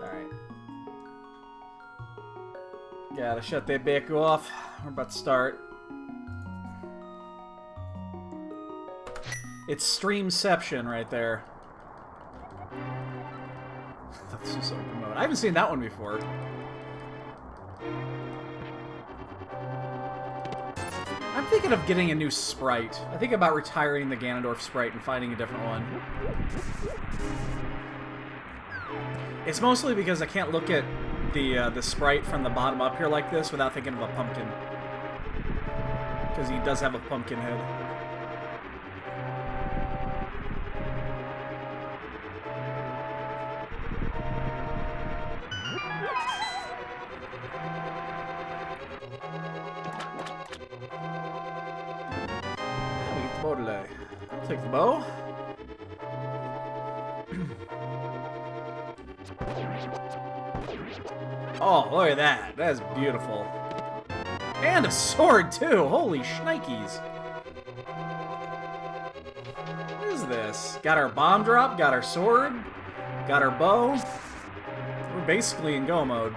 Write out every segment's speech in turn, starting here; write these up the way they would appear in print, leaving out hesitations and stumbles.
Alright. Gotta shut that back off. We're about to start. It's Streamception right there. I thought this was open mode. I haven't seen that one before. I'm thinking of getting a new sprite. I think about retiring the Ganondorf sprite and finding a different one. It's mostly because I can't look at the sprite from the bottom up here like this without thinking of a pumpkin. Because he does have a pumpkin head. I'll take the bow. Oh, look at that. That's beautiful. And a sword, too. Holy shnikes. What is this? Got our bomb drop, got our sword, got our bow. We're basically in go mode.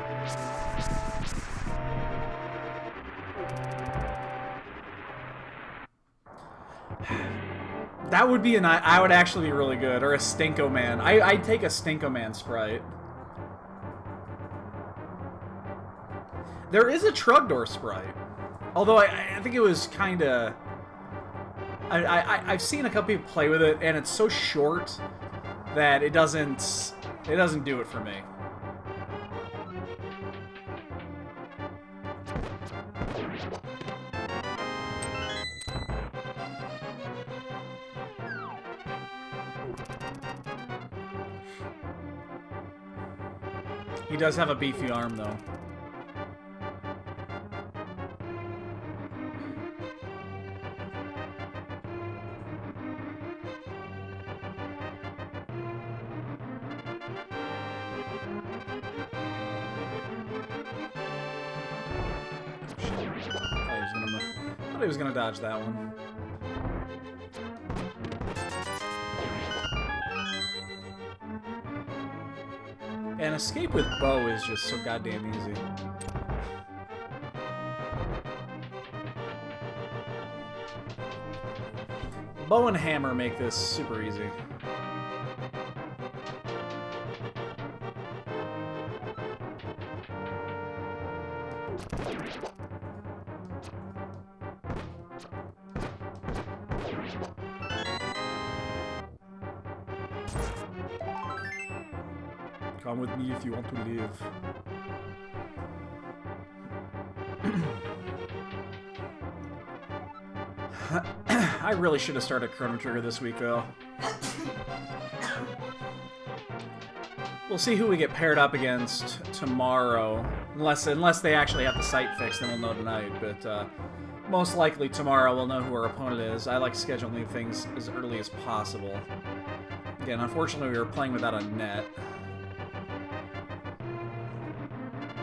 That would be I would actually be really good. Or a Stinko Man. I'd take a Stinko Man sprite. There is a Trugdor sprite. Although I think it was kind of... I've seen a couple people play with it, and it's so short that it doesn't do it for me. He does have a beefy arm, though. I thought he was gonna dodge that one. And escape with bow is just so goddamn easy. Bow and hammer make this super easy. Come with me if you want to live. I really should have started Chrono Trigger this week, though. We'll see who we get paired up against tomorrow. Unless they actually have the site fixed, then we'll know tonight. But most likely tomorrow we'll know who our opponent is. I like scheduling things as early as possible. Again, unfortunately we were playing without a net.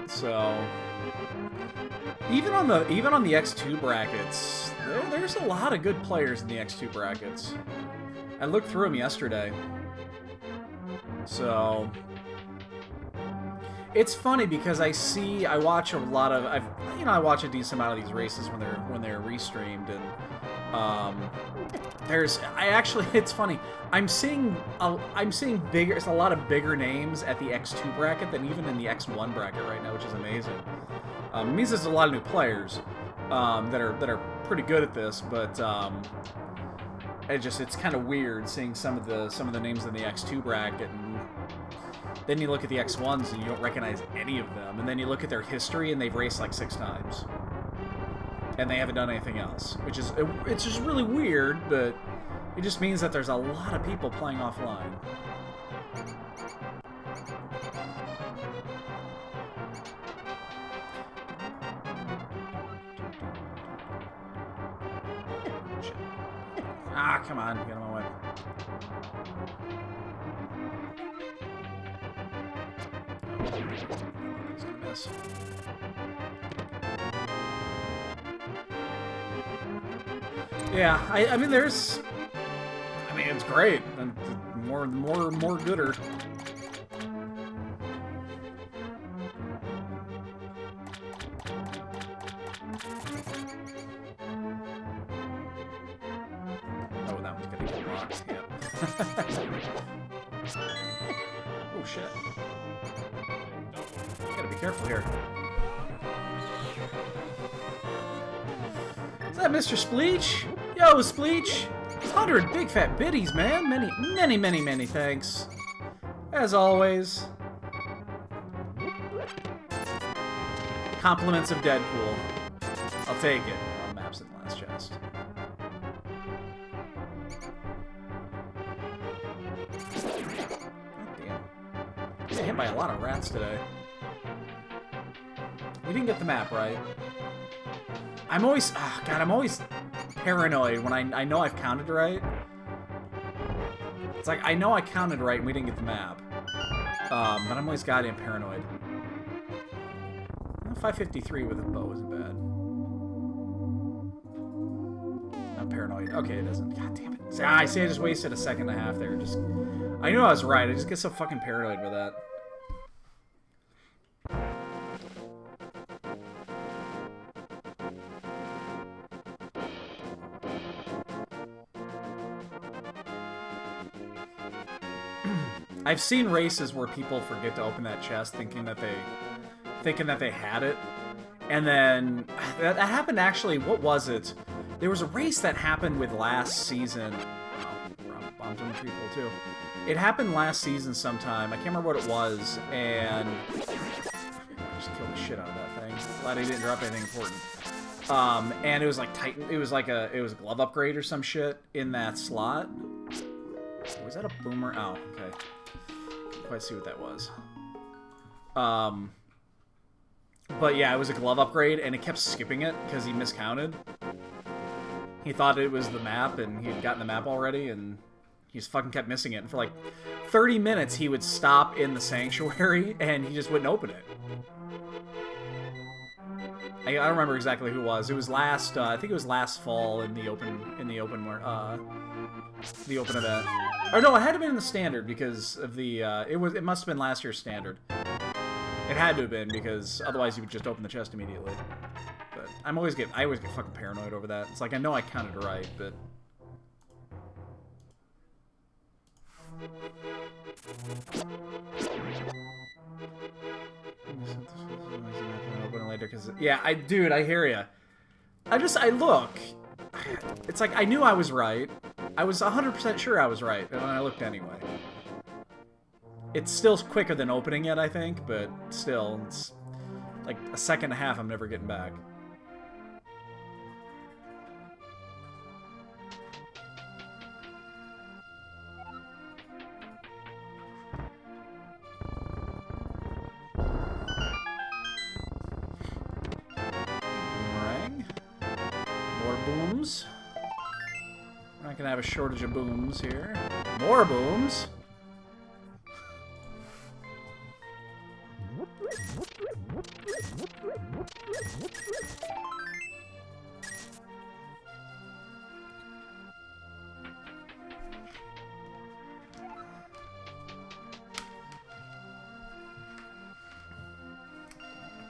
So even on the X2 brackets, there's a lot of good players in the X2 brackets. I looked through them yesterday. So it's funny because I watch a lot of I watch a decent amount of these races when they're restreamed, and it's funny. I'm seeing bigger. It's a lot of bigger names at the X2 bracket than even in the X1 bracket right now, which is amazing. It means there's a lot of new players that are pretty good at this, but it's kind of weird seeing some of the names in the X2 bracket, and then you look at the X1s and you don't recognize any of them, and then you look at their history and they've raced like 6 times, and they haven't done anything else, it's just really weird, but it just means that there's a lot of people playing offline. Ah, come on, get out of my way. He's gonna miss. Yeah, I mean, it's great. And more gooder. Oh, damn. Oh, shit. Gotta be careful here. Is that Mr. Spleech? Yo, Spleech! 100 big fat biddies, man. Many thanks. As always. Compliments of Deadpool. I'll take it. Oh, maps in the last chest. Damn. Get hit by a lot of rats today. We didn't get the map right. I'm always... Oh, God, I'm always paranoid when I know I've counted right. It's like, I know I counted right and we didn't get the map. But I'm always goddamn paranoid. 553 with a bow isn't bad. I'm paranoid. Okay, it doesn't. God damn it. See, I see I just wasted a second and a half there. Just, I knew I was right. I just get so fucking paranoid with that. I've seen races where people forget to open that chest thinking that they had it. And then that happened actually, what was it? There was a race that happened with last season. Oh, bombs on the tree pole too. It happened last season sometime. I can't remember what it was, and I just killed the shit out of that thing. Glad I didn't drop anything important. And it was like Titan. It was a glove upgrade or some shit in that slot. Was that a boomer? Oh, okay. Can't quite see what that was. But yeah, it was a glove upgrade, and it kept skipping it because he miscounted. He thought it was the map, and he had gotten the map already, and he just fucking kept missing it. And for like 30 minutes, he would stop in the sanctuary, and he just wouldn't open it. I don't remember exactly who it was. It was last, I think it was last fall in the open event. Or no, it had to have been in the standard because of the, it must have been last year's standard. It had to have been, because otherwise you would just open the chest immediately. But I always get fucking paranoid over that. It's like, I know I counted right, but... Open later, because... Yeah, dude, I hear ya. I look. It's like, I knew I was right. I was 100% sure I was right, and I looked anyway. It's still quicker than opening it, I think, but still, it's like a second and a half I'm never getting back. Boomerang. More booms. We're not gonna have a shortage of booms here. More booms.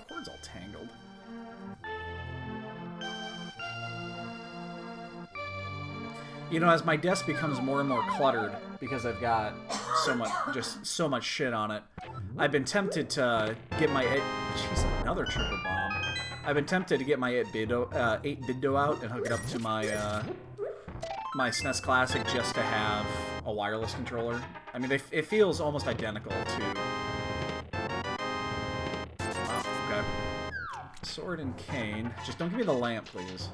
Cord's all tangled. You know, as my desk becomes more and more cluttered because I've got so much shit on it, I've been tempted to get my... Jeez, another triple bomb. I've been tempted to get my 8-biddo out and hook it up to my my SNES Classic just to have a wireless controller. I mean, it feels almost identical to... Wow, okay. Sword and cane. Just don't give me the lamp, please.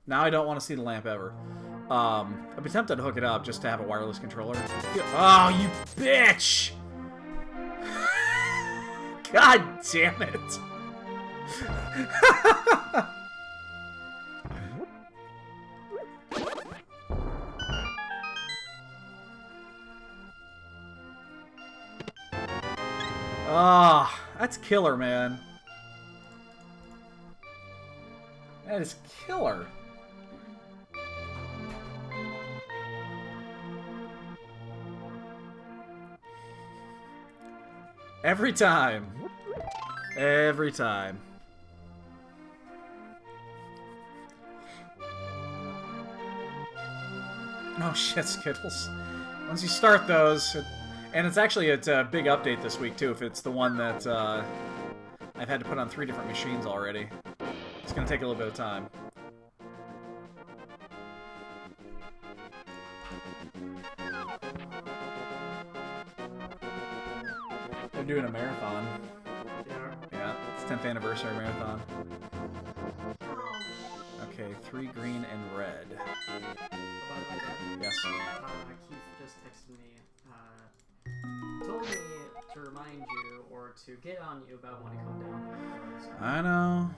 Now I don't want to see the lamp ever. I've been tempted to hook it up just to have a wireless controller. Oh, you bitch! God damn it! Ah, that's killer, man. That is killer. Every time. Every time. Oh shit, Skittles. Once you start those, and it's actually a big update this week too. If it's the one that I've had to put on 3 different machines already, it's gonna take a little bit of time. They're doing a marathon. Yeah, it's 10th anniversary marathon. Okay, 3 green and red. Yes. Keith just texted me, told me to remind you or to get on you about when to come down. I know.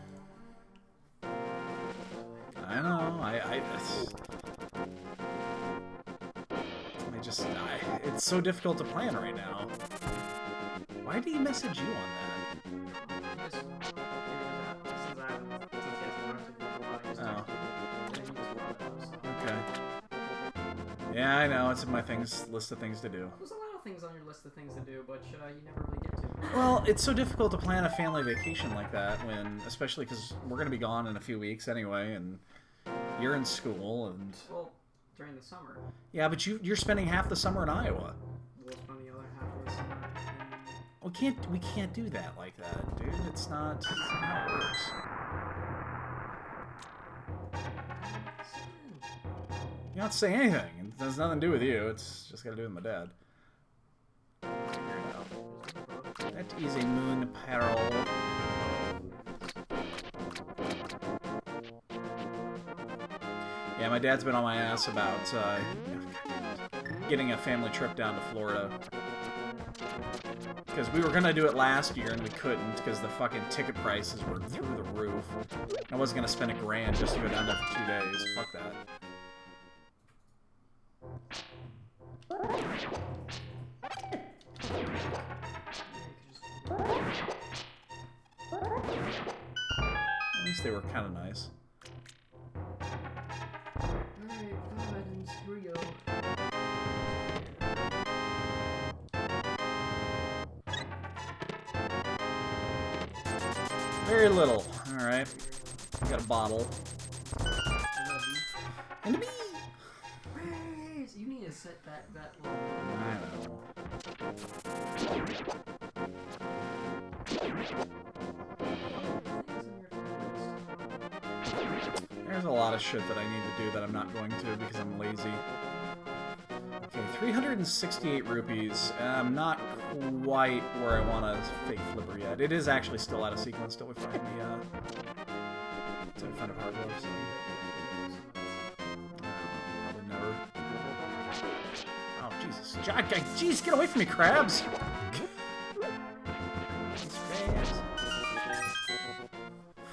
It's so difficult to plan right now. Why did he message you on that? Oh. Okay. Yeah, I know. It's in my list of things to do. There's a lot of things on your list of things to do, but you never really get to. Well, it's so difficult to plan a family vacation like that especially because we're going to be gone in a few weeks anyway, and you're in school, and... Well, during the summer. Yeah, but you're spending half the summer in Iowa. We'll spend the other half of the summer We can't do that like that, dude. It's not how it works. You don't have to say anything. It has nothing to do with you. It's just got to do with my dad. That is a moon peril. Yeah, my dad's been on my ass about getting a family trip down to Florida. Because we were going to do it last year and we couldn't because the fucking ticket prices were through the roof. I wasn't going to spend $1,000 just to go down there for 2 days. Fuck that. At least they were kind of nice. Alright, items, here we go. Very little. Alright. We got a bottle. And a bee! Raise! You need to set that low. I know. There's a lot of shit that I need to do that I'm not going to because I'm lazy. Okay, 368 rupees. I'm not quite where I want a fake flipper yet. It is actually still out of sequence till we find the, till we find a hardware, so... Probably never. Oh, Jesus. Jeez, get away from me, crabs!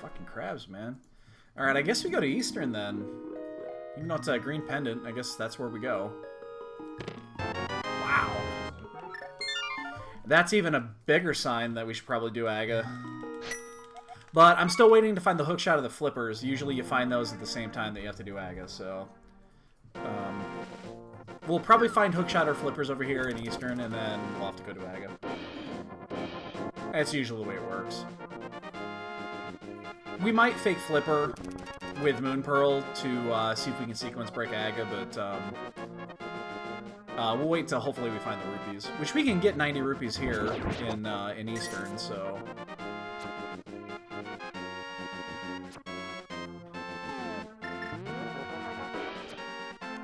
Fucking crabs, man. Alright, I guess we go to Eastern then. Even though it's a green pendant, I guess that's where we go. Wow. That's even a bigger sign that we should probably do Aga. But I'm still waiting to find the hookshot of the flippers. Usually you find those at the same time that you have to do Aga, so... we'll probably find hookshot or flippers over here in Eastern, and then we'll have to go to Aga. That's usually the way it works. We might fake flipper with Moon Pearl to see if we can sequence break Aga, but we'll wait till hopefully we find the rupees, which we can get 90 rupees here in Eastern. So.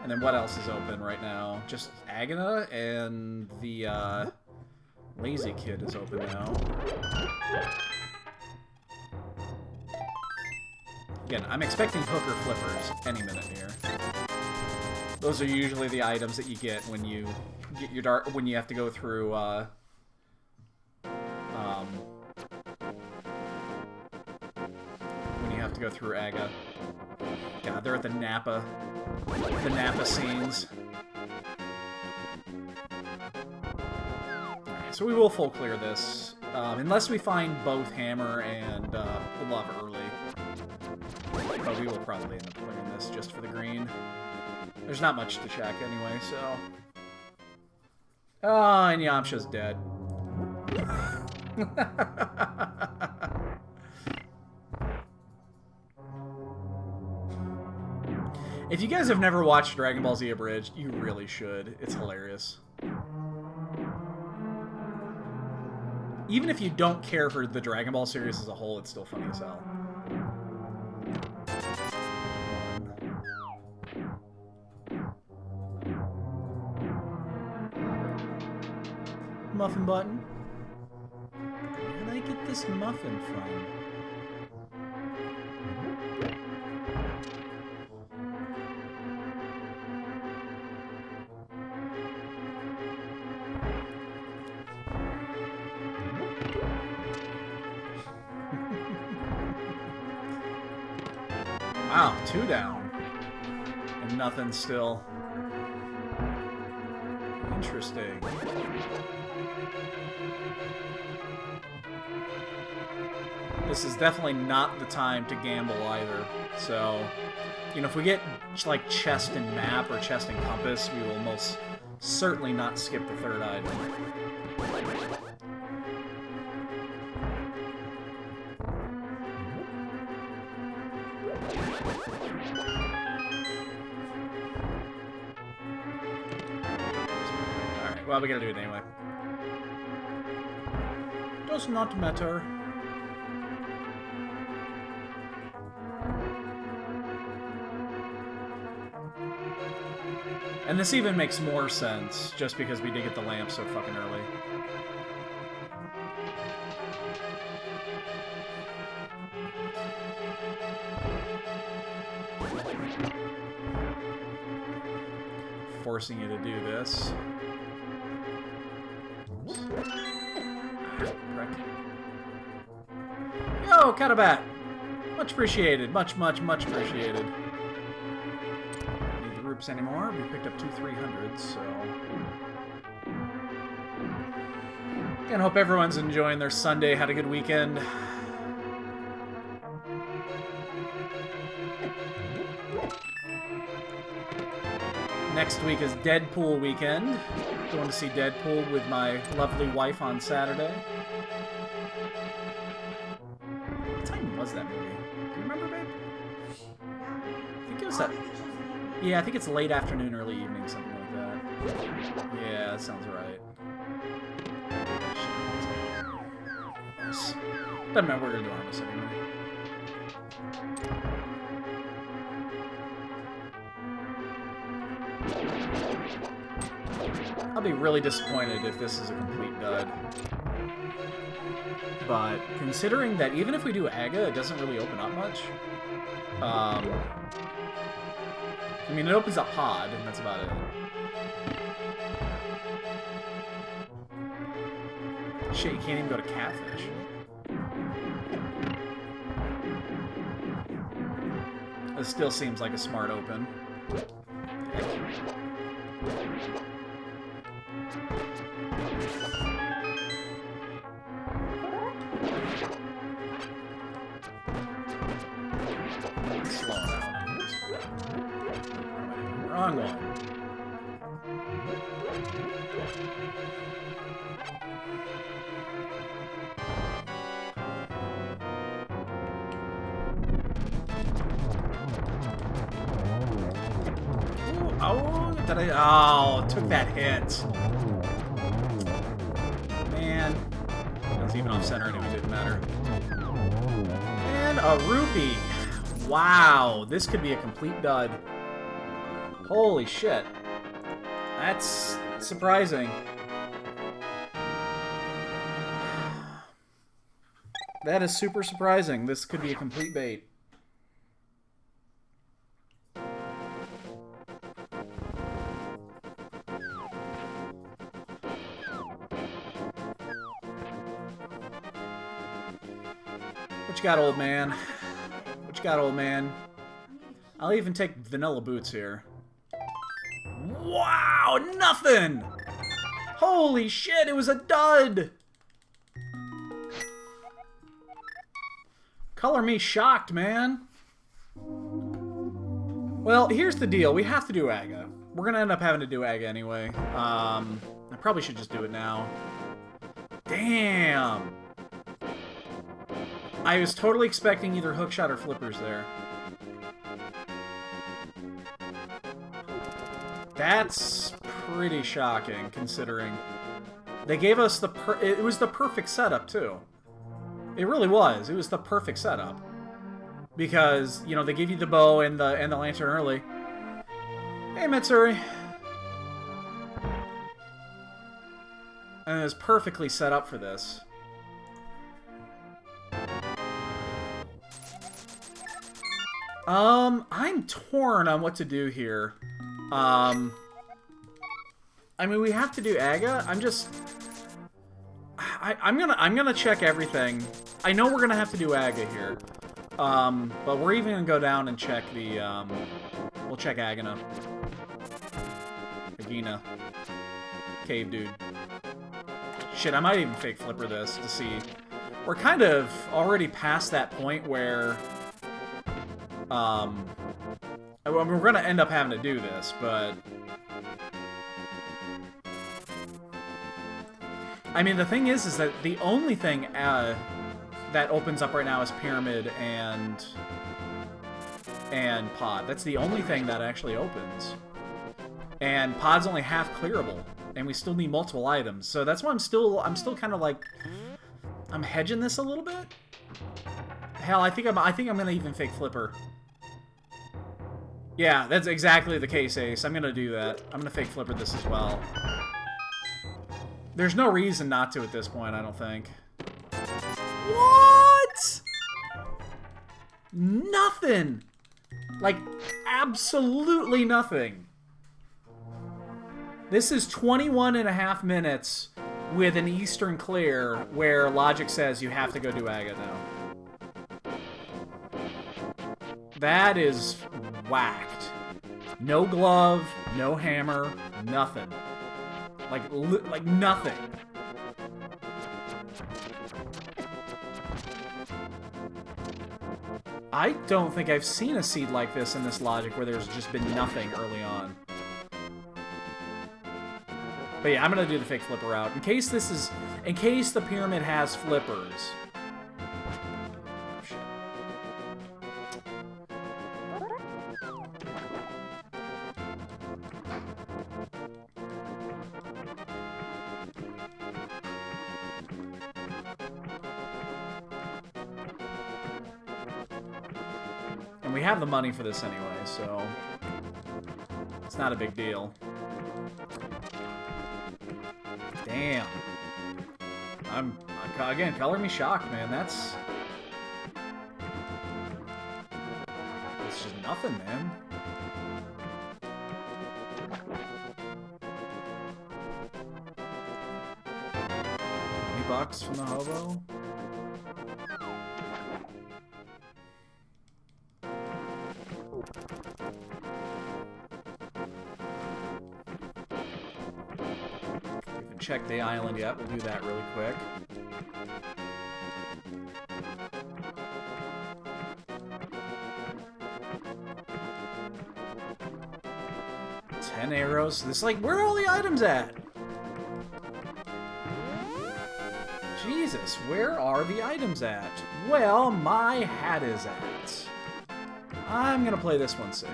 And then what else is open right now? Just Agana and the Lazy Kid is open now. Again, I'm expecting hooker flippers any minute here. Those are usually the items that you get when you get your when you have to go through when you have to go through Aga. God, they're at the Napa scenes. Alright, so we will full clear this. Unless we find both Hammer and Love early. But we will probably end up clearing this just for the green. There's not much to check anyway, so... Oh, and Yamcha's dead. If you guys have never watched Dragon Ball Z Abridged, you really should. It's hilarious. Even if you don't care for the Dragon Ball series as a whole, it's still funny as hell. Muffin button. Where did I get this muffin from? Wow, 2 down. And nothing still. Interesting. This is definitely not the time to gamble either. So, you know, if we get like chest and map or chest and compass, we will most certainly not skip the 3rd item. Alright, well, we gotta do it anyway. Does not matter. And this even makes more sense, just because we did get the lamp so fucking early. Forcing you to do this. Oops. Yo, Catabat! Much appreciated. Much appreciated. Anymore. We picked up 2 300s, so... Again, hope everyone's enjoying their Sunday, had a good weekend. Next week is Deadpool weekend. Going to see Deadpool with my lovely wife on Saturday. What time was that movie? Do you remember, babe? I think it was that... Yeah, I think it's late afternoon, early evening, something like that. Yeah, that sounds right. Doesn't matter, we're gonna do Armus anyway. I'll be really disappointed if this is a complete dud. But considering that even if we do Aga, it doesn't really open up much. I mean, it opens up Pod, and that's about it. Shit, you can't even go to Catfish. This still seems like a smart open. Slow down. Wrong one. Ooh, oh, did I? Oh, took that hit. Man. That was even off center anyway, it didn't matter. And a rupee. Wow, this could be a complete dud. Holy shit. That's surprising. That is super surprising. This could be a complete bait. What you got, old man? What you got, old man? I'll even take vanilla boots here. Wow, nothing! Holy shit, it was a dud! Color me shocked, man. Well, here's the deal. We have to do Aga. We're gonna end up having to do Aga anyway. I probably should just do it now. Damn! I was totally expecting either hookshot or flippers there. That's pretty shocking, considering they gave us it was the perfect setup, too. It really was. It was the perfect setup. Because, you know, they give you the bow and the lantern early. Hey, Mitsuri. And it was perfectly set up for this. I'm torn on what to do here. I mean, we have to do Aga. I'm gonna check everything. I know we're gonna have to do Aga here. But we're even gonna go down and check the, we'll check Agana. Agina. Cave dude. Shit, I might even fake flipper this to see. We're kind of already past that point where, I mean, we're gonna end up having to do this, but I mean, the thing is that the only thing, that opens up right now is Pyramid and Pod. That's the only thing that actually opens. And Pod's only half clearable, and we still need multiple items. So that's why I'm still kind of like, I'm hedging this a little bit. Hell, I think I'm gonna even fake flipper. Yeah, that's exactly the case, Ace. I'm gonna do that. I'm gonna fake flipper this as well. There's no reason not to at this point, I don't think. What? Nothing. Like, absolutely nothing. This is 21.5 minutes with an Eastern clear where logic says you have to go do Aga now. That is whacked. No glove, no hammer, nothing. Like nothing. I don't think I've seen a seed like this in this logic where there's just been nothing early on. But yeah, I'm gonna do the fake flipper route. In case the pyramid has flippers. Oh, shit. And we have the money for this anyway, so it's not a big deal. Damn. Again, color me shocked, man. It's just nothing, man. $20 from the hobo? Check the island yet. We'll do that really quick. $10 arrows. This, like, where are all the items at? Jesus, where are the items at? Well, my hat is at. I'm gonna play this one safe.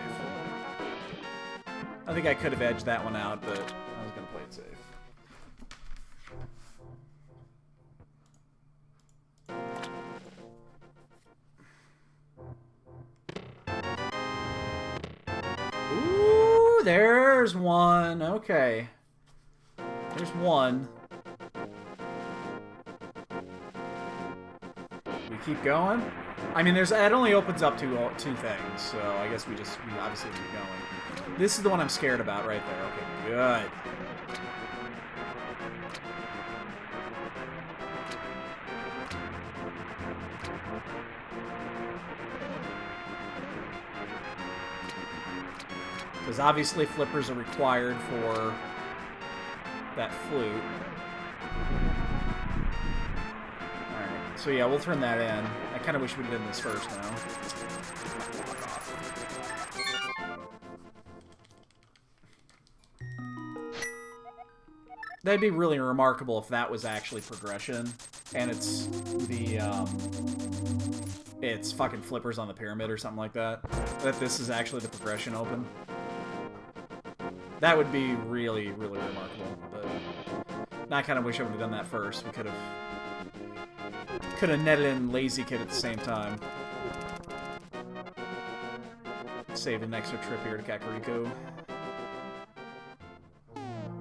I think I could have edged that one out, but I was gonna play it safe. Ooh, there's one. Okay. There's one. We keep going? I mean, it only opens up two things, so I guess we obviously keep going. This is the one I'm scared about right there. Okay, good. Because obviously flippers are required for that flute. Alright, so yeah, we'll turn that in. I kind of wish we'd have done this first now. That'd be really remarkable if that was actually progression, and it's the, it's fucking flippers on the pyramid or something like that. That this is actually the progression open. That would be really, really remarkable. But I kind of wish I would have done that first. We could have netted in Lazy Kid at the same time. Saved an extra trip here to Kakariko.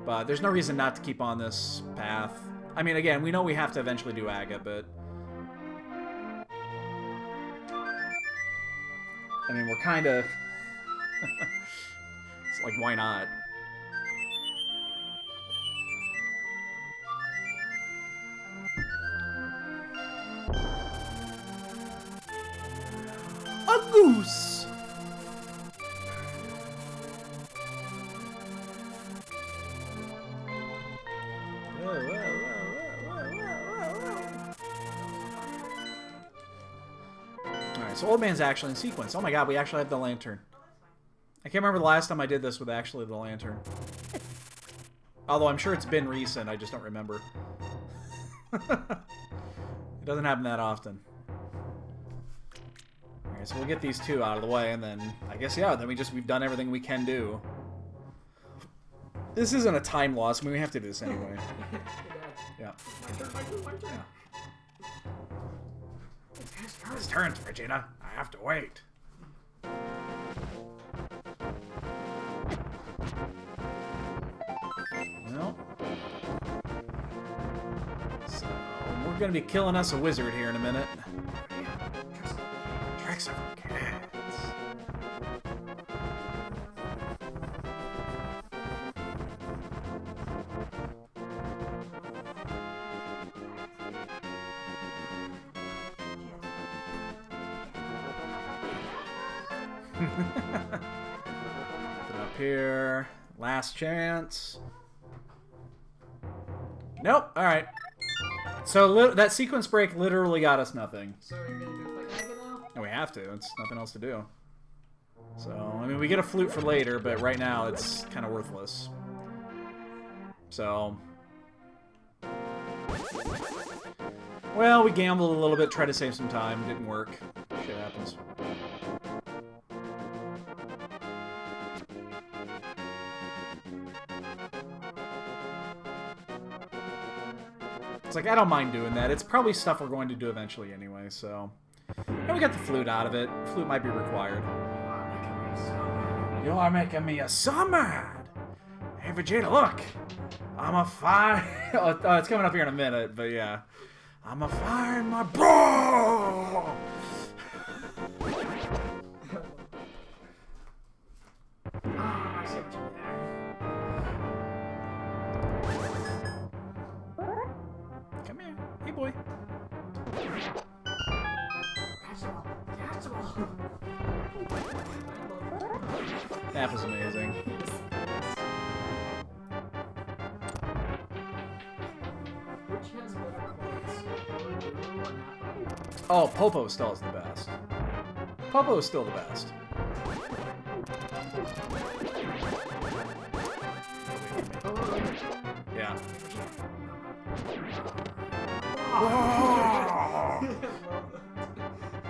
But there's no reason not to keep on this path. I mean, again, we know we have to eventually do Aga, but... I mean, we're kind of... It's like, why not? A goose! Alright, so Old Man's actually in sequence. Oh my god, we actually have the lantern. I can't remember the last time I did this with actually the lantern. Although I'm sure it's been recent, I just don't remember. It doesn't happen that often. Alright, so we'll get these two out of the way, and then, I guess, yeah, then we've done everything we can do. This isn't a time loss, I mean, we have to do this anyway. Yeah. Yeah. His turn, Regina. I have to wait. Well. So, we're gonna be killing us a wizard here in a minute. Tricks of cats. Up here. Last chance. Nope. Alright. So that sequence break literally got us nothing. So are you gonna do like Aga now? And we have to. It's nothing else to do. So, I mean, we get a flute for later, but right now it's kind of worthless. So... Well, we gambled a little bit, tried to save some time. Didn't work. Shit happens. It's like, I don't mind doing that. It's probably stuff we're going to do eventually anyway, so... And we got the flute out of it. Flute might be required. You are making me a summon! Hey, Vegeta, look! I'm a fire... oh, it's coming up here in a minute, but yeah. I'm a fire in my bro! I see what you did there. Come here. Hey, boy. That was amazing. Which has better quotes? Oh, Popo still is the best. Popo is still the best. Yeah.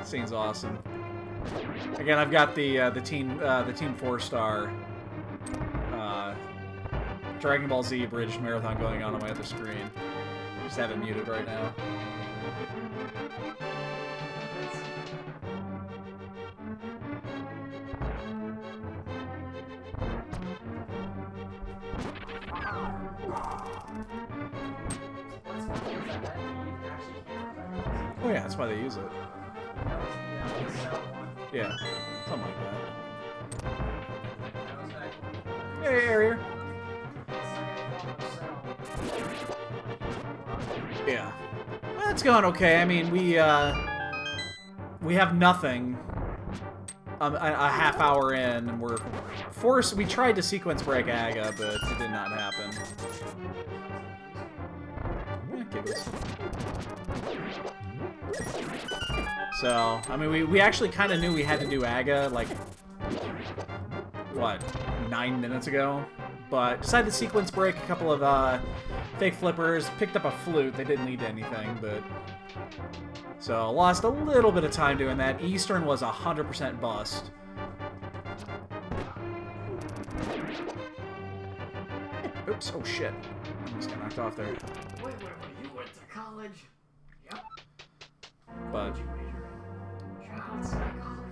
Scene's awesome. Again, I've got the Team 4-star Dragon Ball Z Bridge Marathon going on my other screen. Just have it muted right now. Oh yeah, that's why they use it. Yeah, something like that. Hey, Area. Yeah. Well, it's going okay. I mean, we have nothing a half hour in, and we're forced... We tried to sequence break Aga, but it did not happen. So, I mean, we actually kind of knew we had to do Aga, like, what, 9 minutes ago? But decided to sequence break a couple of fake flippers, picked up a flute. They didn't lead to anything, but... So, lost a little bit of time doing that. Eastern was 100% bust. Whoops. Oh, shit. I just got knocked off there. Wait, you went to college? Yep. But... What did you major in? Child psychology.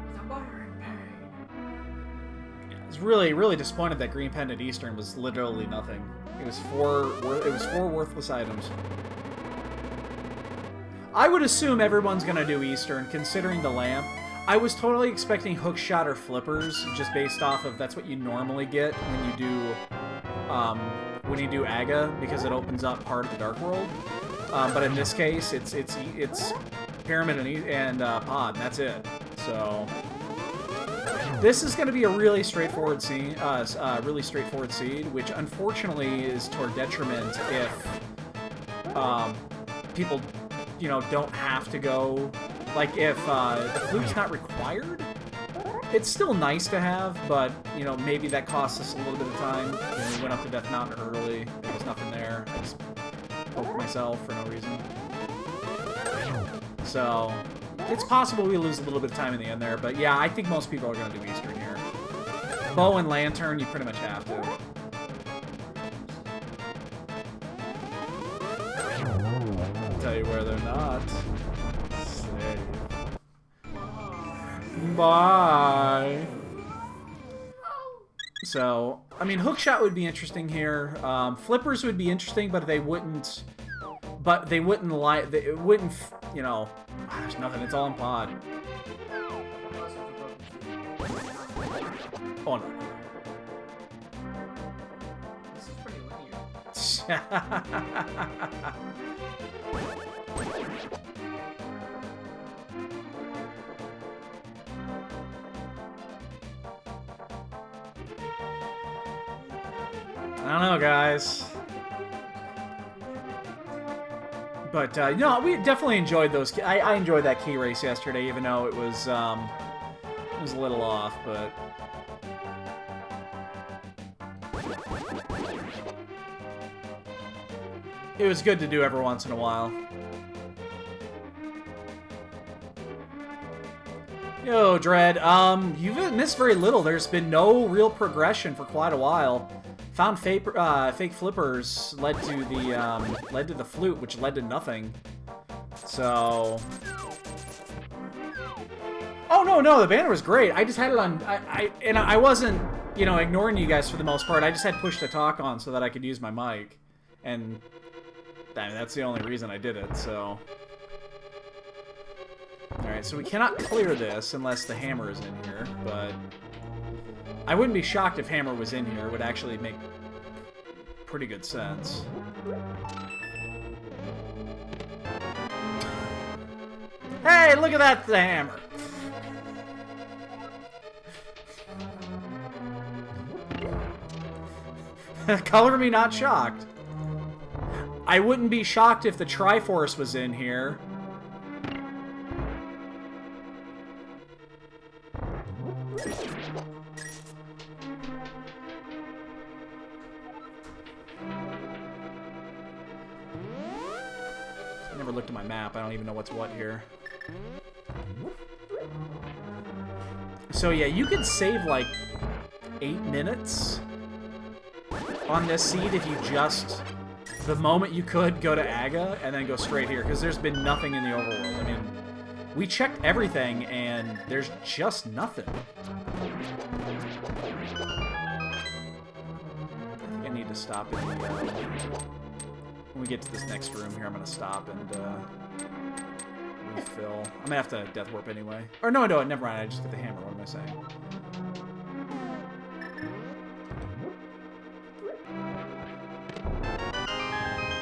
With a minor in pain. I was really, really disappointed that Green Pen at Eastern was literally nothing. It was four worthless items. I would assume everyone's gonna do Eastern, considering the lamp. I was totally expecting hook shot or flippers, just based off of that's what you normally get when you do Aga, because it opens up part of the Dark World. But in this case, it's Pyramid and Pod, and that's it. So this is going to be a really straightforward seed, which unfortunately is to our detriment if people, you know, don't have to go. Like, if the flute's not required, it's still nice to have, but, you know, maybe that costs us a little bit of time. You know, we went up to Death Mountain early. There was nothing there. I just poked myself for no reason. So, it's possible we lose a little bit of time in the end there, but yeah, I think most people are going to do Eastern here. Bow and Lantern, you pretty much have to. I'll tell you where they're not. Bye. So, I mean, hookshot would be interesting here. Flippers would be interesting, but they wouldn't. But they wouldn't like. It wouldn't. You know, there's nothing. It's all in pod. Oh no. This is pretty linear. I don't know, guys. But, you know, we definitely enjoyed those. I enjoyed that key race yesterday, even though it was a little off, but... It was good to do every once in a while. Yo, Dread, you've missed very little. There's been no real progression for quite a while. Found fake flippers led to the flute, which led to nothing. So, oh no, the banner was great. I just had it on. I wasn't, you know, ignoring you guys for the most part. I just had push to talk on so that I could use my mic, and I mean, that's the only reason I did it. So, all right, so we cannot clear this unless the hammer is in here, but. I wouldn't be shocked if Hammer was in here. It would actually make pretty good sense. Hey, look at that, the Hammer! Color me not shocked. I wouldn't be shocked if the Triforce was in here. Looked at my map. I don't even know what's what here. So yeah, you could save like 8 minutes on this seed if you just, the moment you could, go to Aga and then go straight here, because there's been nothing in the overworld. I mean, we checked everything and there's just nothing. I think I need to stop in the when we get to this next room here, I'm going to stop and refill. I'm going to have to death warp anyway. Or no, never mind. I just get the hammer. What am I saying?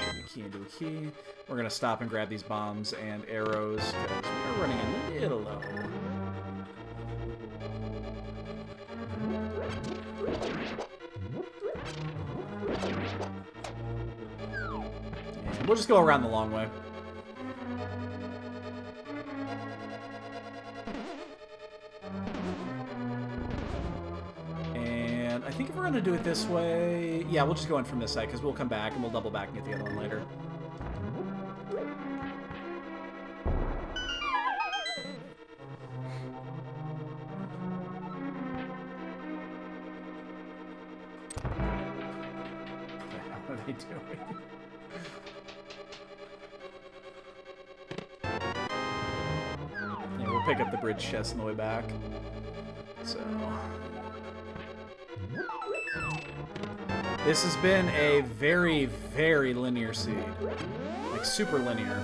Turn a key into a key. We're going to stop and grab these bombs and arrows because we are running a little low. We'll just go around the long way. And I think if we're going to do it this way... Yeah, we'll just go in from this side, because we'll come back, and we'll double back and get the other one later. doing? Yeah, we'll pick up the bridge chest on the way back. So... This has been a very, very linear seed. Like, super linear.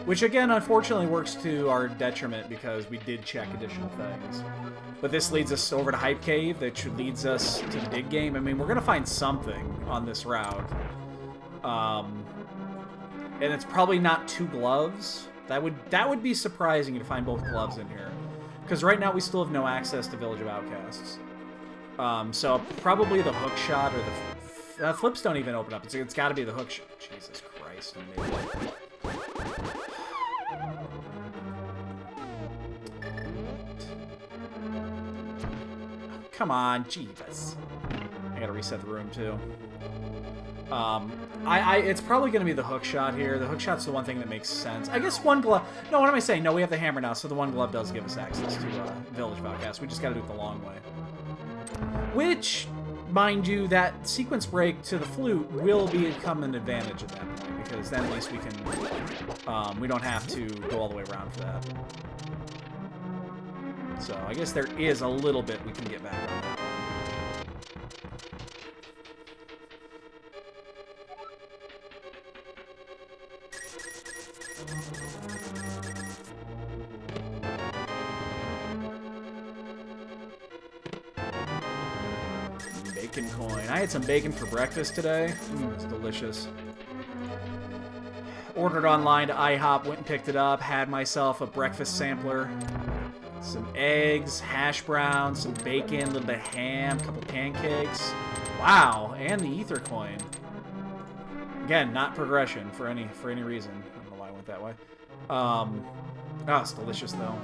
Which, again, unfortunately works to our detriment because we did check additional things. But this leads us over to Hype Cave, that leads us to the dig game. I mean, we're going to find something on this route. And it's probably not 2 gloves. That would be surprising to find both gloves in here. Because right now we still have no access to Village of Outcasts. So probably the hook shot or the flips don't even open up. It's got to be the hook shot. Jesus Christ. Come on, Jeebus. I gotta reset the room too. It's probably gonna be the hook shot here. The hook shot's the one thing that makes sense. I guess one glove. No, what am I saying? No, we have the hammer now, so the one glove does give us access to Village of Outcasts. We just gotta do it the long way. Which, mind you, that sequence break to the flute will become an advantage at that point, because then at least we can, we don't have to go all the way around for that. So I guess there is a little bit we can get back on that one. Bacon coin. I had some bacon for breakfast today. It's delicious. Ordered online to IHOP, went and picked it up, had myself a breakfast sampler. Some eggs, hash browns, some bacon, a little bit of ham, a couple pancakes. Wow, and the ether coin. Again, not progression for any reason. I don't know why I went that way. Oh, it's delicious though.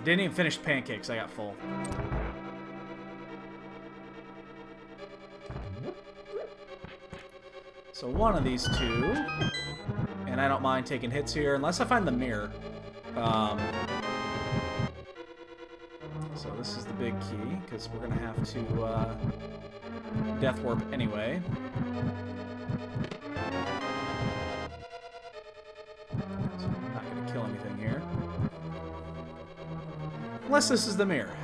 Didn't even finish pancakes, I got full. So one of these two, and I don't mind taking hits here, unless I find the mirror. So this is the big key, because we're going to have to death warp anyway. So I'm not going to kill anything here. Unless this is the mirror.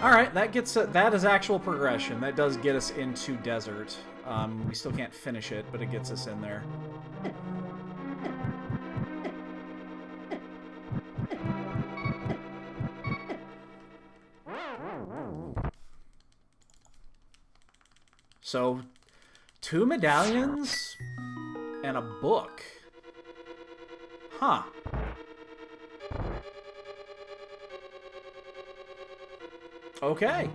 Alright, that is actual progression. That does get us into desert. We still can't finish it, but it gets us in there. So, 2 medallions and a book. Huh. Okay.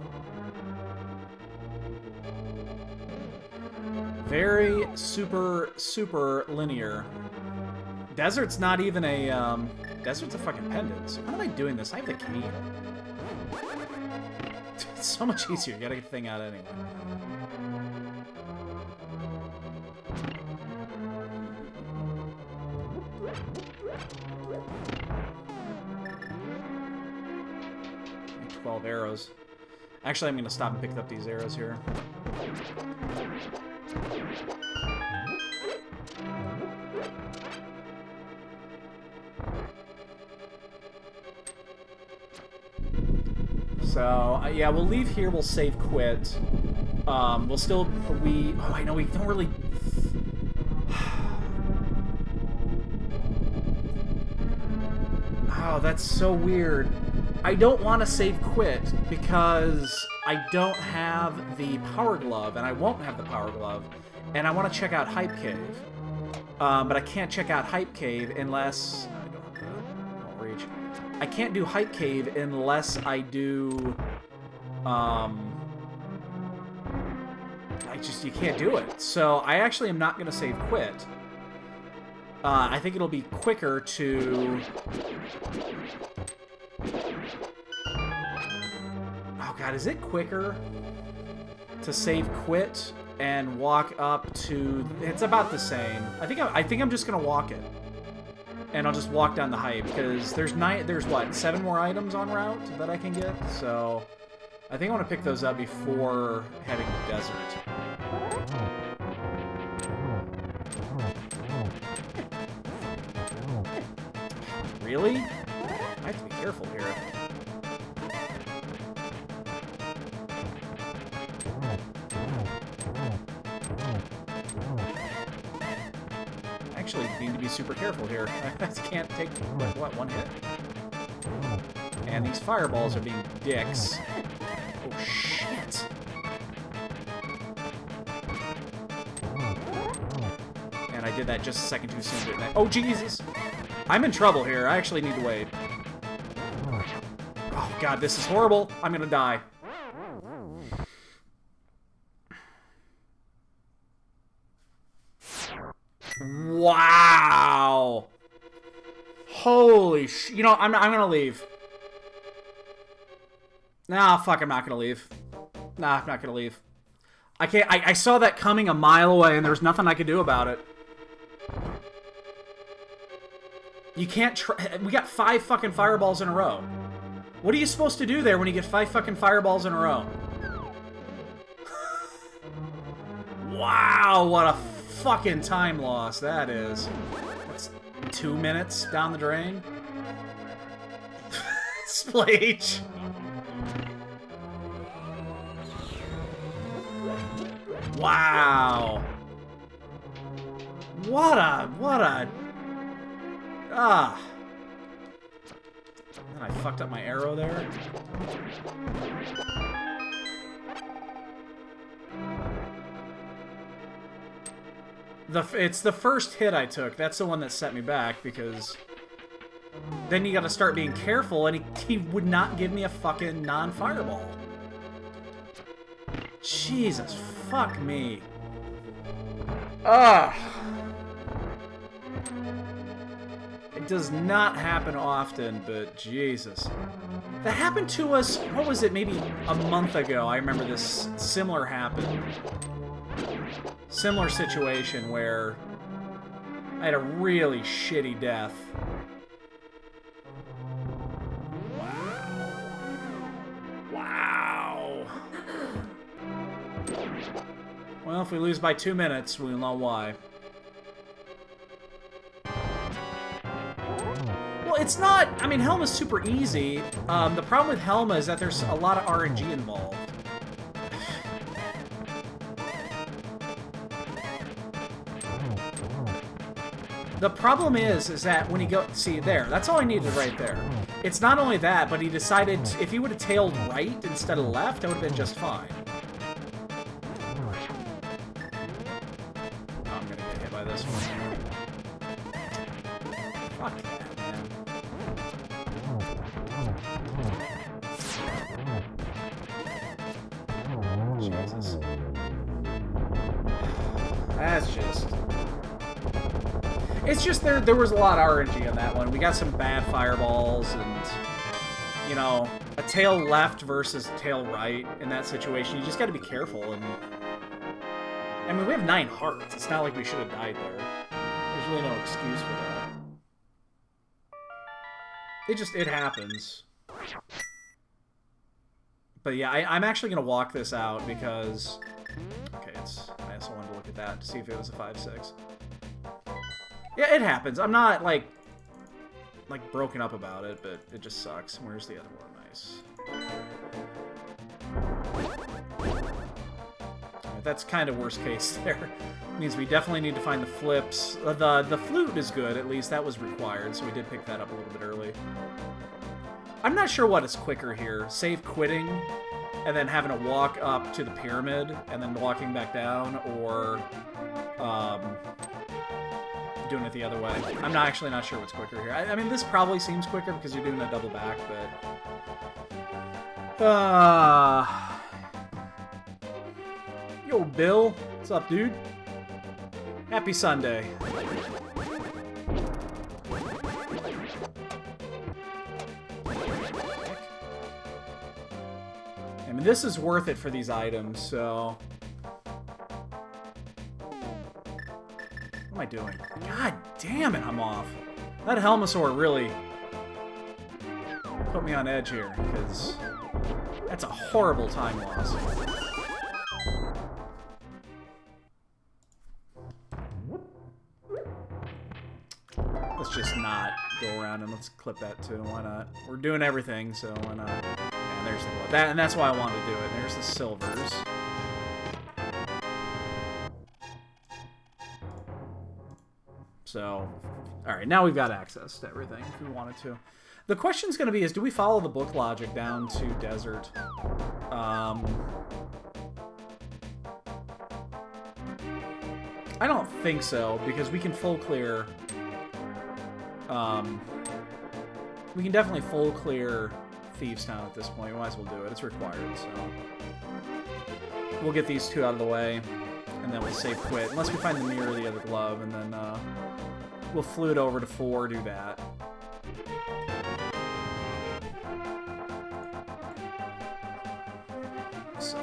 Very super, super linear. Desert's not even a, Desert's a fucking pendant. So how am I doing this? I have the key. It's so much easier. You gotta get the thing out anyway. And 12 arrows. Actually, I'm gonna stop and pick up these arrows here. So, yeah, we'll leave here. We'll save quit. We'll still... Oh, I know, we don't really... Oh, that's so weird. I don't want to save quit because I don't have the power glove, and I won't have the power glove, and I want to check out Hype Cave. But I can't check out Hype Cave unless... I won't reach. I can't do Hype Cave unless I do... You can't do it. So I actually am not going to save quit. I think it'll be quicker to... Oh god, is it quicker to save quit and walk up to... It's about the same. I think I'm just gonna walk it. And I'll just walk down the hype, because there's what, 7 more items on route that I can get? So I think I want to pick those up before heading to desert. Really? I have to be careful here. Actually, need to be super careful here. I can't take, what, one hit? And these fireballs are being dicks. Oh, shit. And I did that just a second too soon, didn't I? Oh, Jesus! I'm in trouble here. I actually need to wait. Oh, God, this is horrible. I'm gonna die. Wow! Holy sh... You know, I'm gonna leave. Nah, fuck, I'm not gonna leave. Nah, I'm not gonna leave. I can't... I saw that coming a mile away, and there was nothing I could do about it. You can't try... We got 5 fucking fireballs in a row. What are you supposed to do there when you get 5 fucking fireballs in a row? Wow, what a fucking time loss that is. That's 2 minutes down the drain. Splage. Wow. What a... Ah. And I fucked up my arrow there. It's the first hit I took. That's the one that set me back, because then you gotta start being careful, and he would not give me a fucking non-fireball. Jesus, fuck me. Ugh. It does not happen often, but Jesus. That happened to us, what was it, maybe a month ago. I remember this similar happened. Similar situation where I had a really shitty death. Wow. Well, if we lose by 2 minutes, we'll know why. Well, it's not... I mean, Helm is super easy. The problem with Helm is that there's a lot of RNG involved. The problem is that when you go... See, there. That's all I needed right there. It's not only that, but he decided... If he would have tailed right instead of left, that would have been just fine. Oh, I'm gonna get hit by this one. Fuck that, man. Jesus. That's just... It's just there was a lot of RNG on that one. We got some bad fireballs and, you know, a tail left versus a tail right in that situation. You just got to be careful. And I mean, we have 9 hearts. It's not like we should have died there. There's really no excuse for that. It happens. But yeah, I'm actually going to walk this out because... Okay, I also wanted to look at that to see if it was a 5-6. Yeah, it happens. I'm not, like broken up about it, but it just sucks. Where's the other one? Nice. Right, that's kind of worst case there. Means we definitely need to find the flips. The flute is good, at least. That was required, so we did pick that up a little bit early. I'm not sure what is quicker here. Save quitting, and then having to walk up to the pyramid, and then walking back down, or... doing it the other way. I'm actually not sure what's quicker here. I mean, this probably seems quicker because you're doing a double back, but... Yo, Bill. What's up, dude? Happy Sunday. I mean, this is worth it for these items, so... What am I doing? God damn it, I'm off. That Helmosaur really put me on edge here, because That's a horrible time loss. Let's just not go around and let's clip that too. Why not? We're doing everything, so why not? And there's the blood. And that's why I wanted to do it. There's the silvers. So, alright, now we've got access to everything if we wanted to. The question's going to be is, do we follow the book logic down to desert? I don't think so, because we can full clear... we can definitely full clear Thieves Town at this point. We might as well do it. It's required, so... We'll get these two out of the way, and then we'll save quit. Unless we find the mirror of the other glove, and then, we'll flute over to 4, do that. So...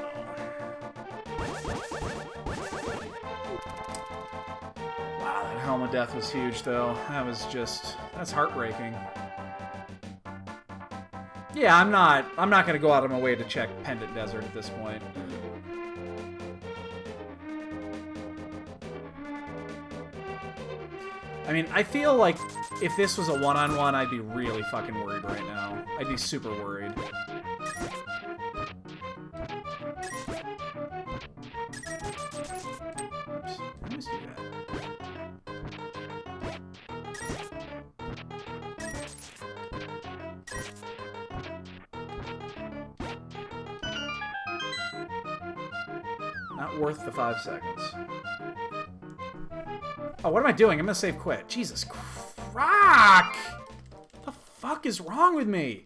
Wow, that Helm of Death was huge, though. That was just... That's heartbreaking. Yeah, I'm not gonna go out of my way to check Pendant Desert at this point. I mean, I feel like if this was a one-on-one, I'd be really fucking worried right now. I'd be super worried. Oops. I always do that. Not worth the 5 seconds. Oh, what am I doing? I'm gonna save quit. Jesus Crock! What the fuck is wrong with me?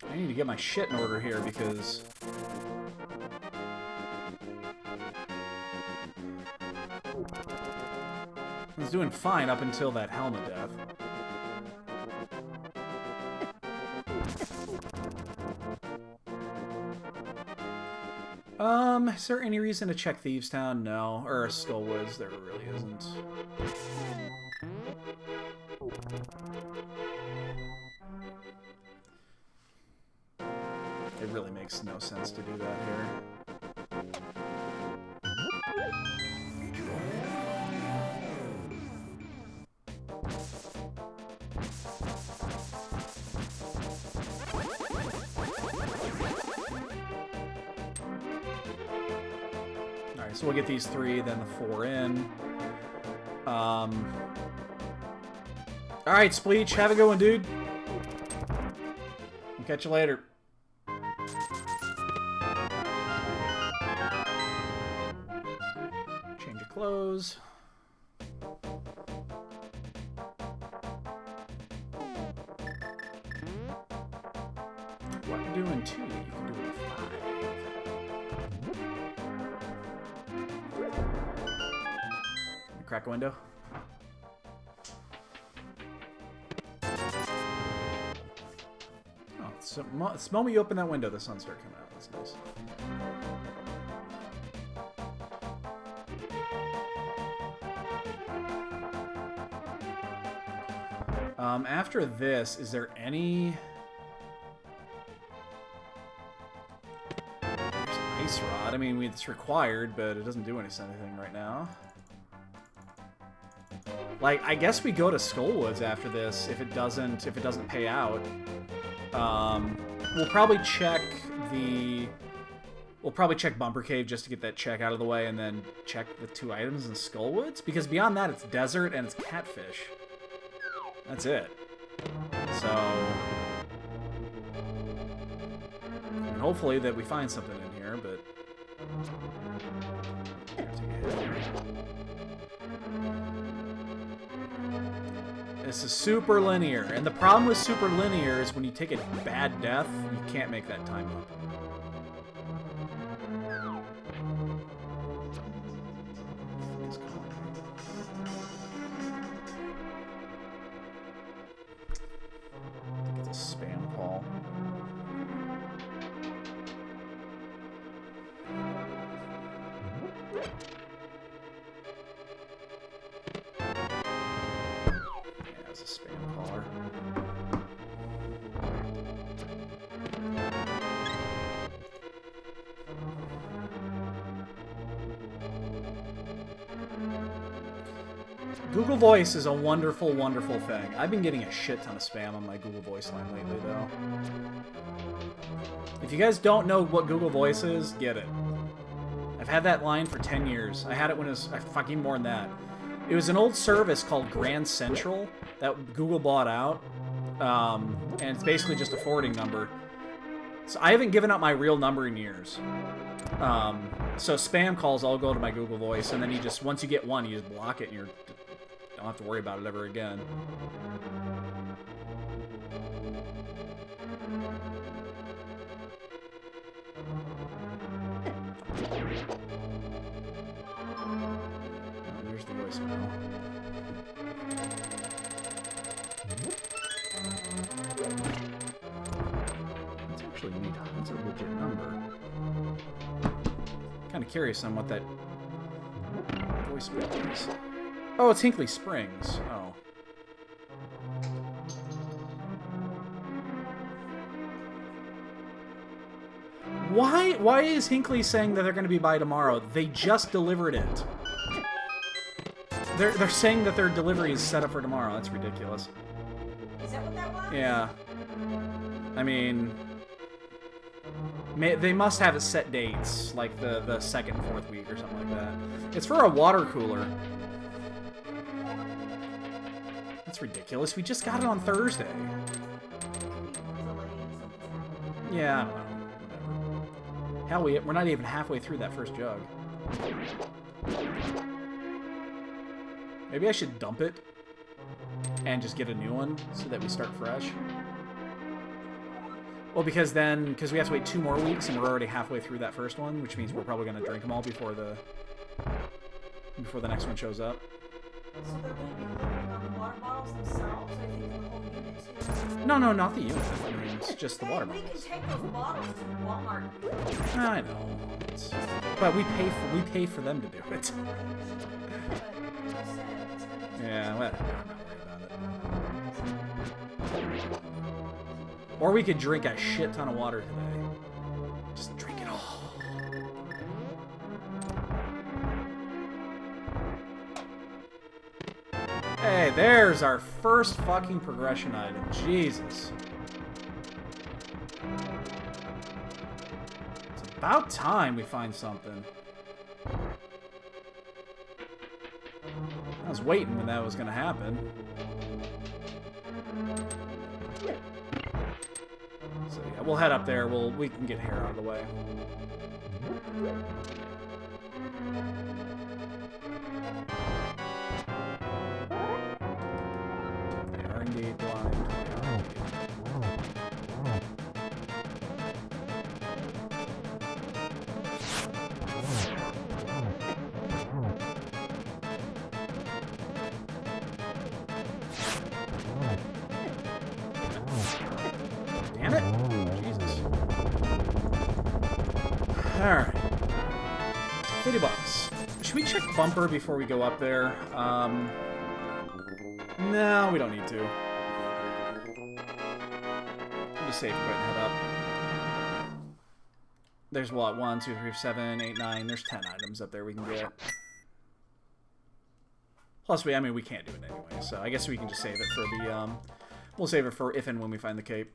I need to get my shit in order here because... I was doing fine up until that Helm of Death. Is there any reason to check Thieves Town? No. Or Skullwoods? There really isn't. It really makes no sense to do that here. Alright, so we'll get these 3, then the 4 in. Alright, Spleech, have a good one, dude. I'll catch you later. Change of clothes. What you doing 2? You can do it 5. Crack a window. Oh, so the moment you open that window, the sun starts coming out. That's nice. After this, is there any... There's Ice Rod. I mean, it's required, but it doesn't do anything right now. Like, I guess we go to Skullwoods after this if it doesn't pay out. We'll probably check Bumper Cave just to get that check out of the way, and then check the 2 items in Skullwoods, because beyond that it's desert and it's catfish. That's it. So, and hopefully that we find something in here, but this is super linear, and the problem with super linear is when you take a bad death, you can't make that time up. It's a spam call. Yeah, it's a spam caller. Google Voice is a wonderful, wonderful thing. I've been getting a shit ton of spam on my Google Voice line lately, though. If you guys don't know what Google Voice is, get it. I've had that line for 10 years. I had it when it was fucking more than that. It was an old service called Grand Central that Google bought out. And it's basically just a forwarding number. So I haven't given out my real number in years. So spam calls all go to my Google Voice, and then you just, once you get one, you just block it, and you don't have to worry about it ever again. Oh, there's the voicemail. That's actually neat. That's a legit number. Kind of curious on what that voicemail is. Oh, it's Hinkley Springs. Oh. Why is Hinkley saying that they're going to be by tomorrow? They just delivered it. They're saying that their delivery is set up for tomorrow. That's ridiculous. Is that what that was? Yeah. I mean, they must have set dates, like the second, fourth week or something like that. It's for a water cooler. That's ridiculous. We just got it on Thursday. Yeah, I don't know. Whatever. Hell, we're not even halfway through that first jug. Maybe I should dump it and just get a new one so that we start fresh. Well, because we have to wait 2 more weeks and we're already halfway through that first one, which means we're probably going to drink them all before the next one shows up. So they're going to be delivering on the water bottles themselves? I think the whole unit too. No, not the unit. I mean, it's just the water We bottles. can take those bottles to Walmart. I know. But we pay for them to do it. Yeah, whatever. I'm not worried about it. Or we could drink a shit ton of water today. Just drink it all. Hey, there's our first fucking progression item. Jesus. It's about time we find something. I was waiting when that was going to happen. So yeah, we'll head up there. We can get hair out of the way. They are indeed blind. Damn it! Jesus. Alright. $50. Should we check bumper before we go up there? No, we don't need to. We'll just save, quit, and head up. There's what? 1, 2, 3, 7, 8, 9. There's 10 items up there we can get. Plus, we can't do it anyway, so I guess we can just save it for the, we'll save it for if and when we find the cape.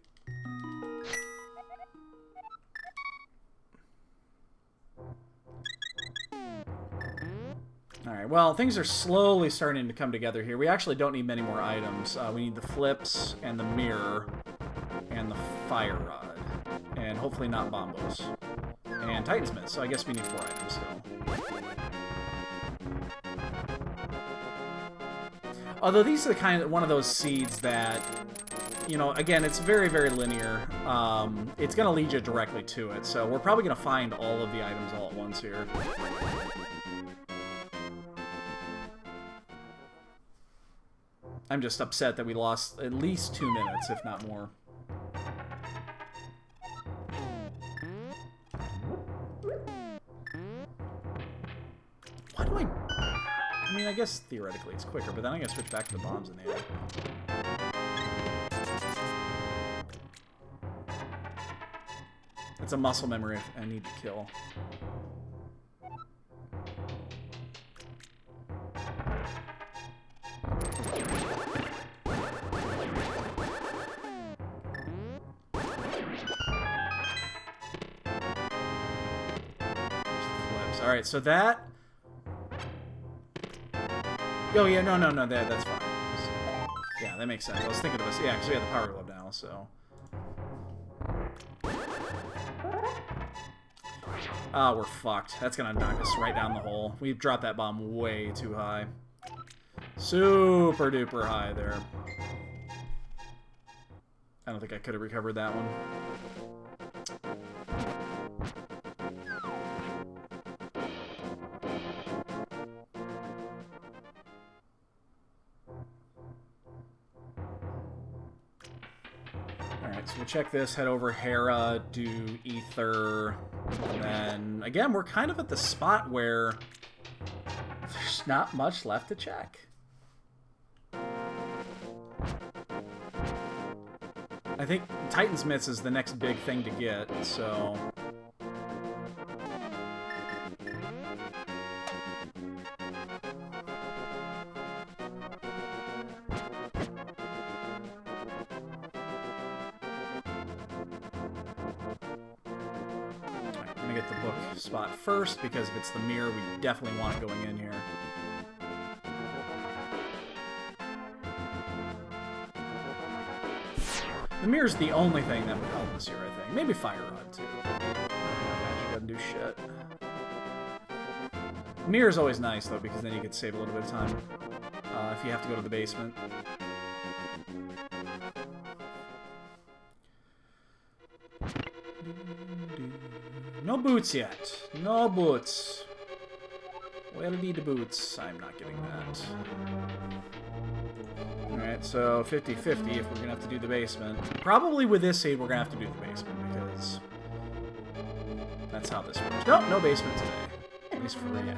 Alright, well, things are slowly starting to come together here. We actually don't need many more items. We need the flips, and the mirror, and the fire rod. And hopefully not bombos. And Titansmith, so I guess we need 4 items still. Although these are one of those seeds that, you know, again, it's very, very linear. It's going to lead you directly to it, so we're probably going to find all of the items all at once here. I'm just upset that we lost at least 2 minutes, if not more. Why do I... I mean, I guess theoretically it's quicker, but then I gotta switch back to the bombs in the end. It's a muscle memory I need to kill. Alright, so that... Oh, yeah, no, that's fine. Yeah, that makes sense. I was thinking of this. Yeah, because we have the power glove now, so... Ah, we're fucked. That's gonna knock us right down the hole. We've dropped that bomb way too high. Super duper high there. I don't think I could have recovered that one. Alright, so we'll check this, head over Hera, do Ether, and then, again, we're kind of at the spot where there's not much left to check. I think Titan's Myths is the next big thing to get, so... I'm gonna get the book spot first, because if it's the mirror, we definitely want it going in here. The mirror's the only thing that would help us here, I think. Maybe Fire Rod, too. Actually doesn't do shit. Mirror's always nice, though, because then you could save a little bit of time if you have to go to the basement. No boots yet. No boots. Where be the boots? I'm not getting that. Alright, so 50-50 if we're gonna have to do the basement. Probably with this aid we're gonna have to do the basement, because that's how this works. Nope, no basement today. At least for yet.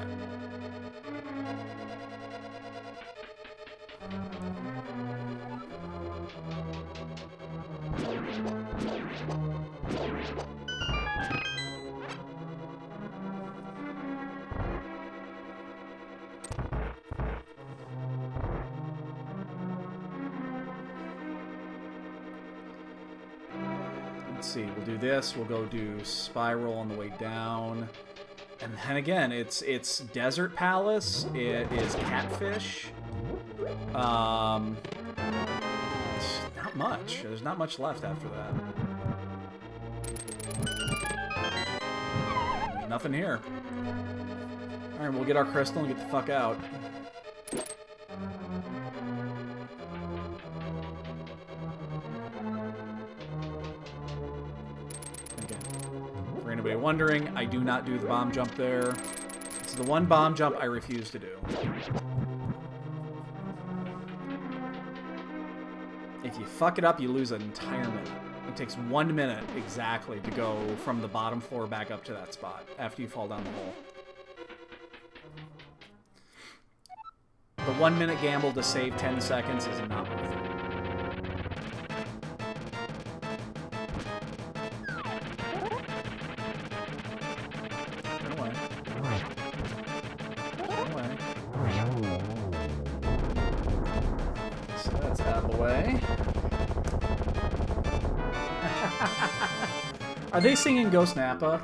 Let's see, we'll do this, we'll go do Spiral on the way down. And then again, it's Desert Palace, it is Catfish. Not much. There's not much left after that. There's nothing here. Alright, we'll get our crystal and get the fuck out. For anybody wondering, I do not do the bomb jump there. It's the one bomb jump I refuse to do. If you fuck it up, you lose an entire minute. It takes 1 minute exactly to go from the bottom floor back up to that spot after you fall down the hole. The 1 minute gamble to save 10 seconds is not worth it. Are they singing Ghost Nappa?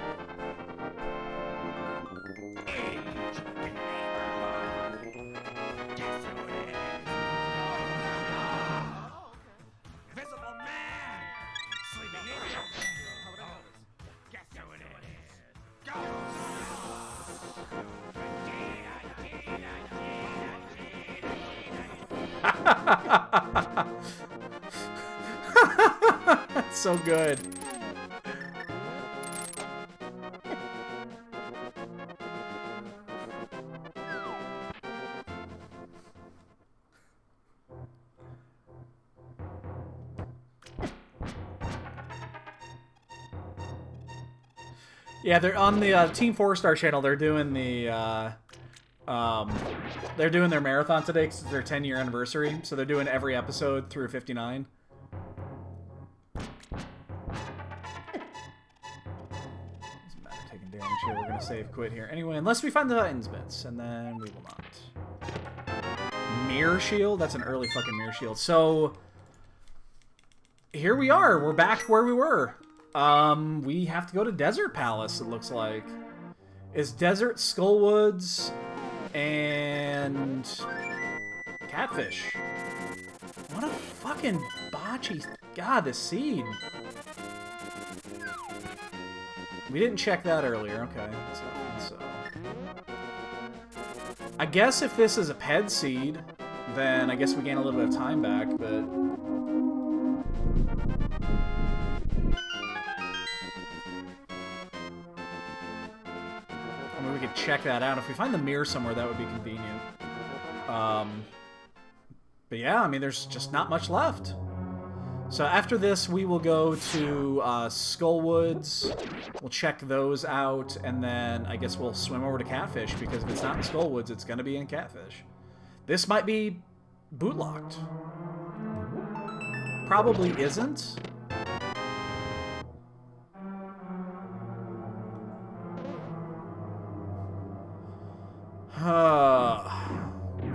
That's so good. Yeah, they're on the Team 4-Star channel. They're doing the They're doing their marathon today because it's their 10-year anniversary, so they're doing every episode through 59. Doesn't matter taking damage here. We're gonna save quit here anyway, unless we find the Titans bits, and then we will not. Mirror shield? That's an early fucking mirror shield. So here we are. We're back where we were. We have to go to Desert Palace, it looks like. Is Desert Skullwoods and Catfish. What a fucking botchy. God, this seed. We didn't check that earlier. Okay, so I guess if this is a ped seed, then I guess we gain a little bit of time back, but I mean, we could check that out. If we find the mirror somewhere, that would be convenient. But yeah, I mean, there's just not much left. So after this, we will go to Skullwoods. We'll check those out, and then I guess we'll swim over to Catfish, because if it's not in Skullwoods, it's going to be in Catfish. This might be bootlocked. Probably isn't.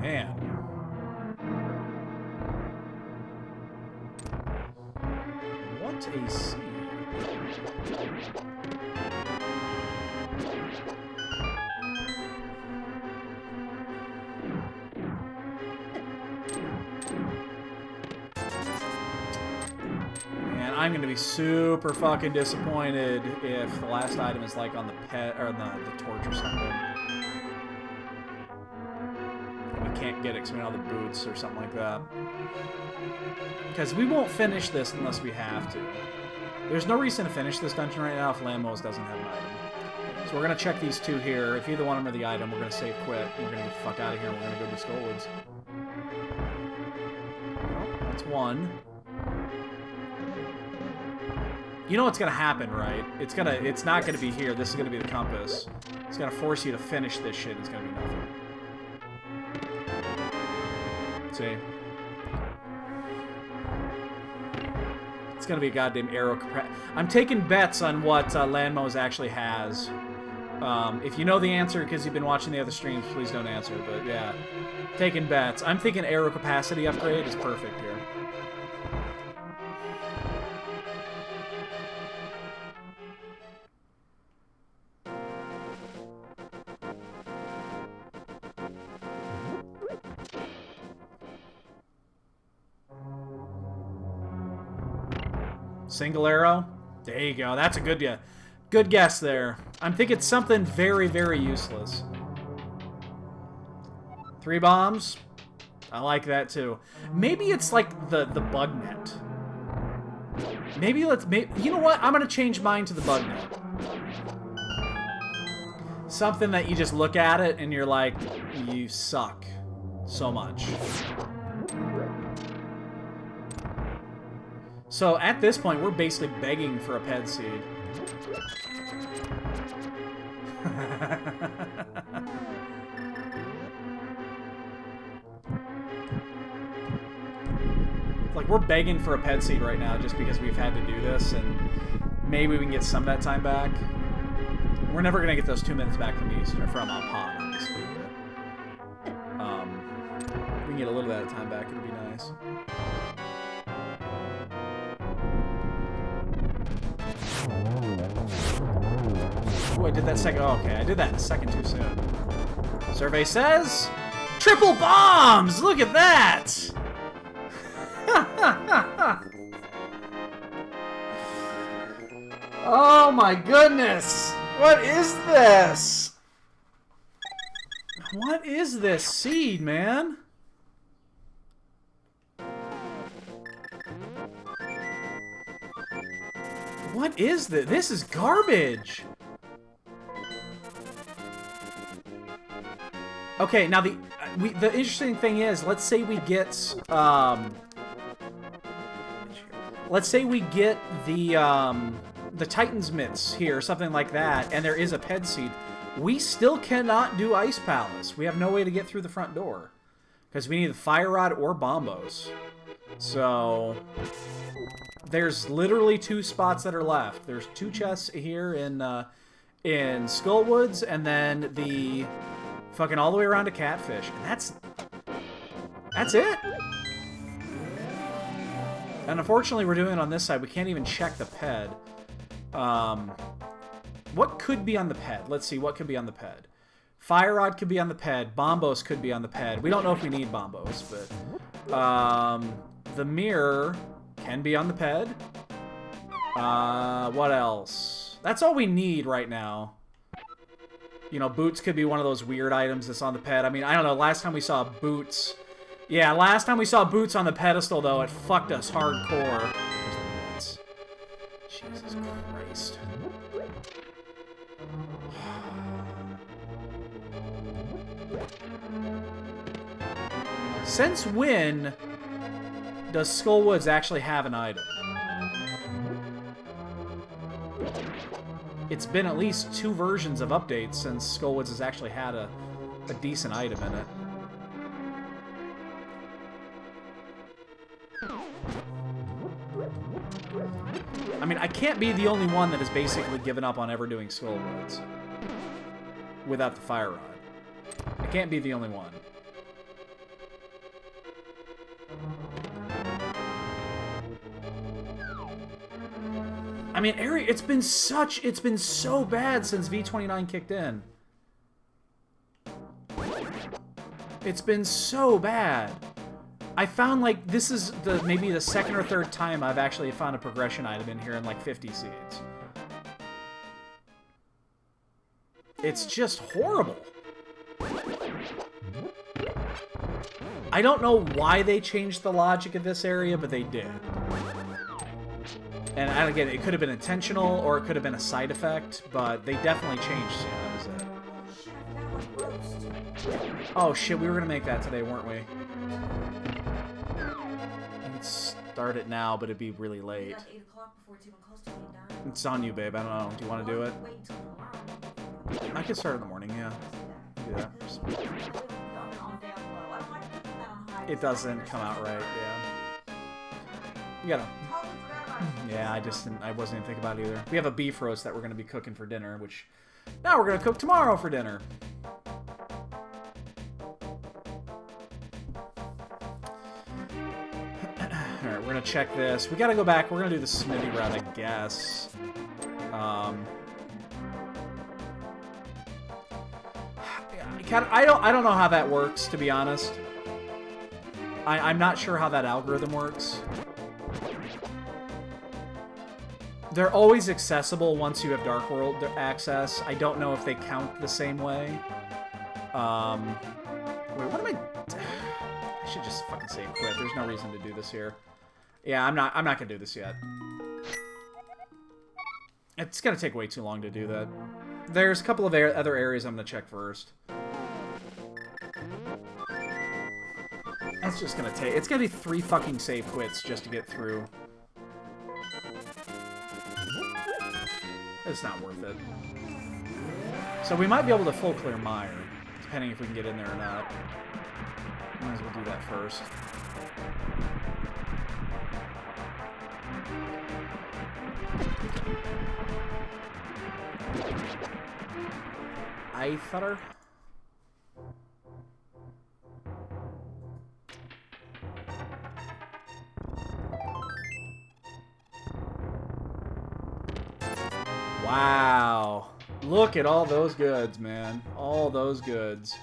Man. What a scene. Man, I'm gonna be super fucking disappointed if the last item is like on the pet or the torch or something. Can't get it because we don't have the boots or something like that. Because we won't finish this unless we have to. There's no reason to finish this dungeon right now if Lambos doesn't have an item. So we're going to check these two here. If either one of them are the item, we're going to save quit. We're going to get the fuck out of here. We're going to go to Skullwoods. Oh, that's one. You know what's going to happen, right? It's not going to be here. This is going to be the compass. It's going to force you to finish this shit. It's going to be nothing. See? It's gonna be a goddamn arrow. I'm taking bets on what Landmos actually has. If you know the answer because you've been watching the other streams, please don't answer. But yeah, taking bets. I'm thinking arrow capacity upgrade is perfect here. Single arrow? There you go. That's a good guess there. I'm thinking something very, very useless. 3 bombs? I like that too. Maybe it's like the bug net. Maybe you know what? I'm gonna change mine to the bug net. Something that you just look at it and you're like, you suck so much. So at this point, we're basically begging for a ped seed. Like, we're begging for a ped seed right now just because we've had to do this, and maybe we can get some of that time back. We're never going to get those 2 minutes back from East, or from Pod, obviously. But, if we can get a little bit of time back, it'd be nice. Oh, I did that second. Oh, okay, I did that in a second too soon. Survey says triple bombs! Look at that! Oh my goodness! What is this? What is this seed, man? What is this? This is garbage! Okay, now the interesting thing is, let's say we get the Titan's mitts here, something like that, and there is a ped seed. we still cannot do Ice Palace. We have no way to get through the front door. Because we need the Fire Rod or Bombos. So, there's literally 2 spots that are left. There's 2 chests here in Skullwoods, and then the fucking all the way around to Catfish. And that's it. And unfortunately, we're doing it on this side. We can't even check the ped. What could be on the ped? Let's see, what could be on the ped? Fire Rod could be on the ped. Bombos could be on the ped. We don't know if we need Bombos, but... the mirror can be on the ped. What else? That's all we need right now. You know, boots could be one of those weird items that's on the ped. I mean, I don't know, last time we saw boots... Yeah, last time we saw boots on the pedestal, though, it fucked us hardcore. There's the boots. Jesus Christ. Since when does Skullwoods actually have an item? It's been at least 2 versions of updates since Skullwoods has actually had a decent item in it. I mean, I can't be the only one that has basically given up on ever doing Skullwoods without the Fire Rod. I can't be the only one. I mean, it's been so bad since V29 kicked in. It's been so bad. I found, like, this is maybe the 2nd or 3rd time I've actually found a progression item in here in, like, 50 seeds. It's just horrible. I don't know why they changed the logic of this area, but they did. And again, it could have been intentional, or it could have been a side effect, but they definitely changed it. That was it. Oh shit, we were gonna make that today, weren't we? I could start it now, but it'd be really late. It's on you, babe. I don't know. Do you want to do it? I could start in the morning, yeah. Do that. It doesn't come out right, yeah. You gotta... Yeah, I wasn't even thinking about it either. We have a beef roast that we're going to be cooking for dinner, which now we're going to cook tomorrow for dinner. Alright, we're going to check this. We got to go back. We're going to do the smithy route, I guess. I don't know how that works, to be honest. I'm not sure how that algorithm works. They're always accessible once you have Dark World access. I don't know if they count the same way. Wait, what am I... I should just fucking say quit. There's no reason to do this here. Yeah, I'm not gonna do this yet. It's gonna take way too long to do that. There's a couple of other areas I'm gonna check first. That's just gonna take... It's gonna be 3 fucking save quits just to get through. It's not worth it. So we might be able to full clear Mire, depending if we can get in there or not. Might as well do that first. I thutter. Wow. Look at all those goods, man. All those goods.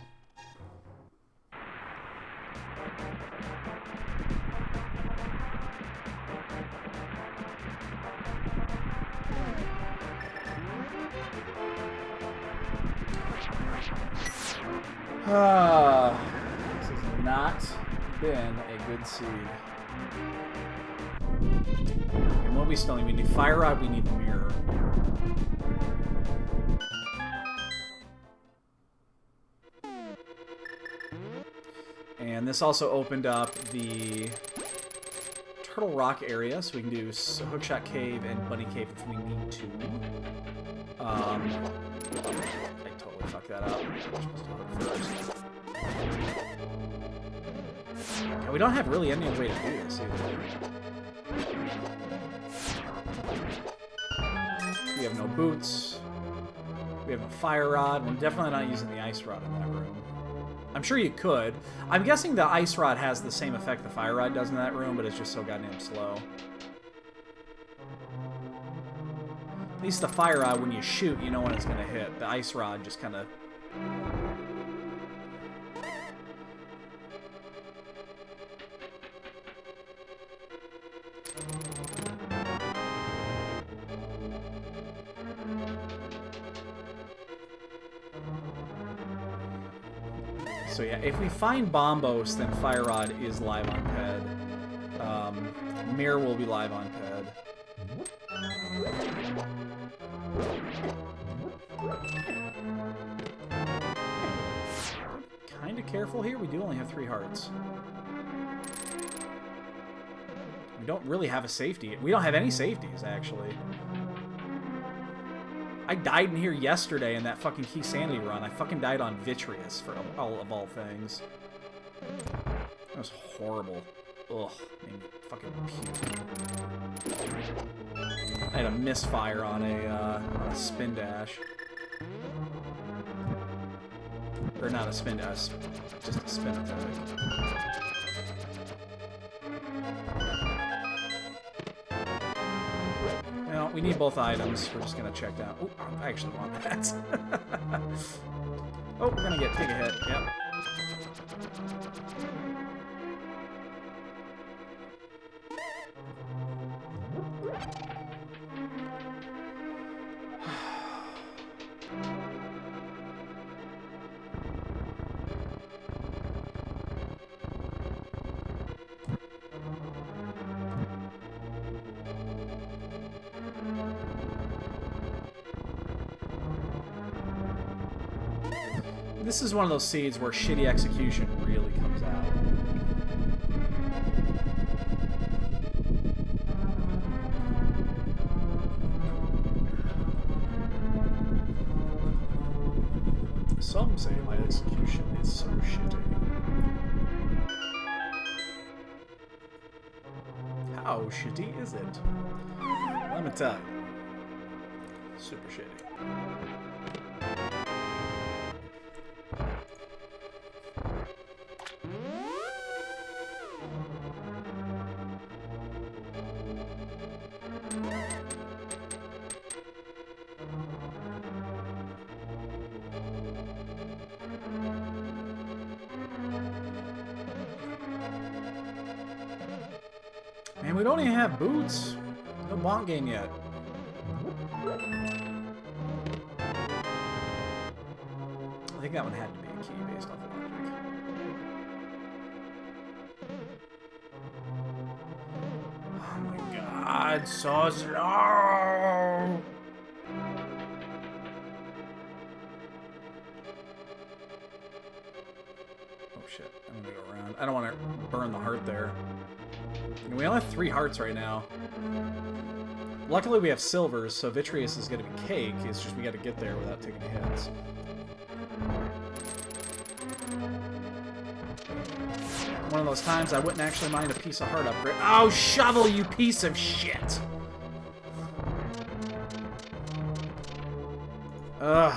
This has not been a good seed. And what we still need? We need Fire Rod, we need Mirror. And this also opened up the Turtle Rock area, so we can do Hookshot Cave and Bunny Cave if we need to. I totally fuck that up. We're supposed to hook first. Yeah, we don't have really any other way to do this either. We have no boots. We have no fire rod. We're definitely not using the ice rod in that room. I'm sure you could. I'm guessing the ice rod has the same effect the fire rod does in that room, but it's just so goddamn slow. At least the fire rod, when you shoot, you know when it's going to hit. The ice rod just kind of... So yeah, if we find Bombos, then Fire Rod is live on Ped. Mirror will be live on Ped. Kind of careful here. We do only have 3 hearts. We don't really have a safety. We don't have any safeties, actually. I died in here yesterday in that fucking Key Sanity run. I fucking died on Vitreous, for all things. That was horrible. Ugh, made me fucking puke. I had a misfire on a spin dash. Or not a spin dash, just a spin attack. No, we need both items. We're just gonna check down. Oh, I actually want that. Oh, we're gonna take a hit. Yep. This is one of those seeds where shitty execution really comes out. Some say my execution is so shitty. How shitty is it? Let me tell you. Super shitty. Man, we don't even have boots. No bonk game yet. I think that one had to be a key based off of logic. Oh my god, so slow! Oh shit, I'm gonna go around. I don't want to burn the heart there. And we only have 3 hearts right now. Luckily we have silvers, so Vitreous is going to be cake. It's just we got to get there without taking hits. One of those times I wouldn't actually mind a piece of heart upgrade. Oh, shovel, you piece of shit! Ugh.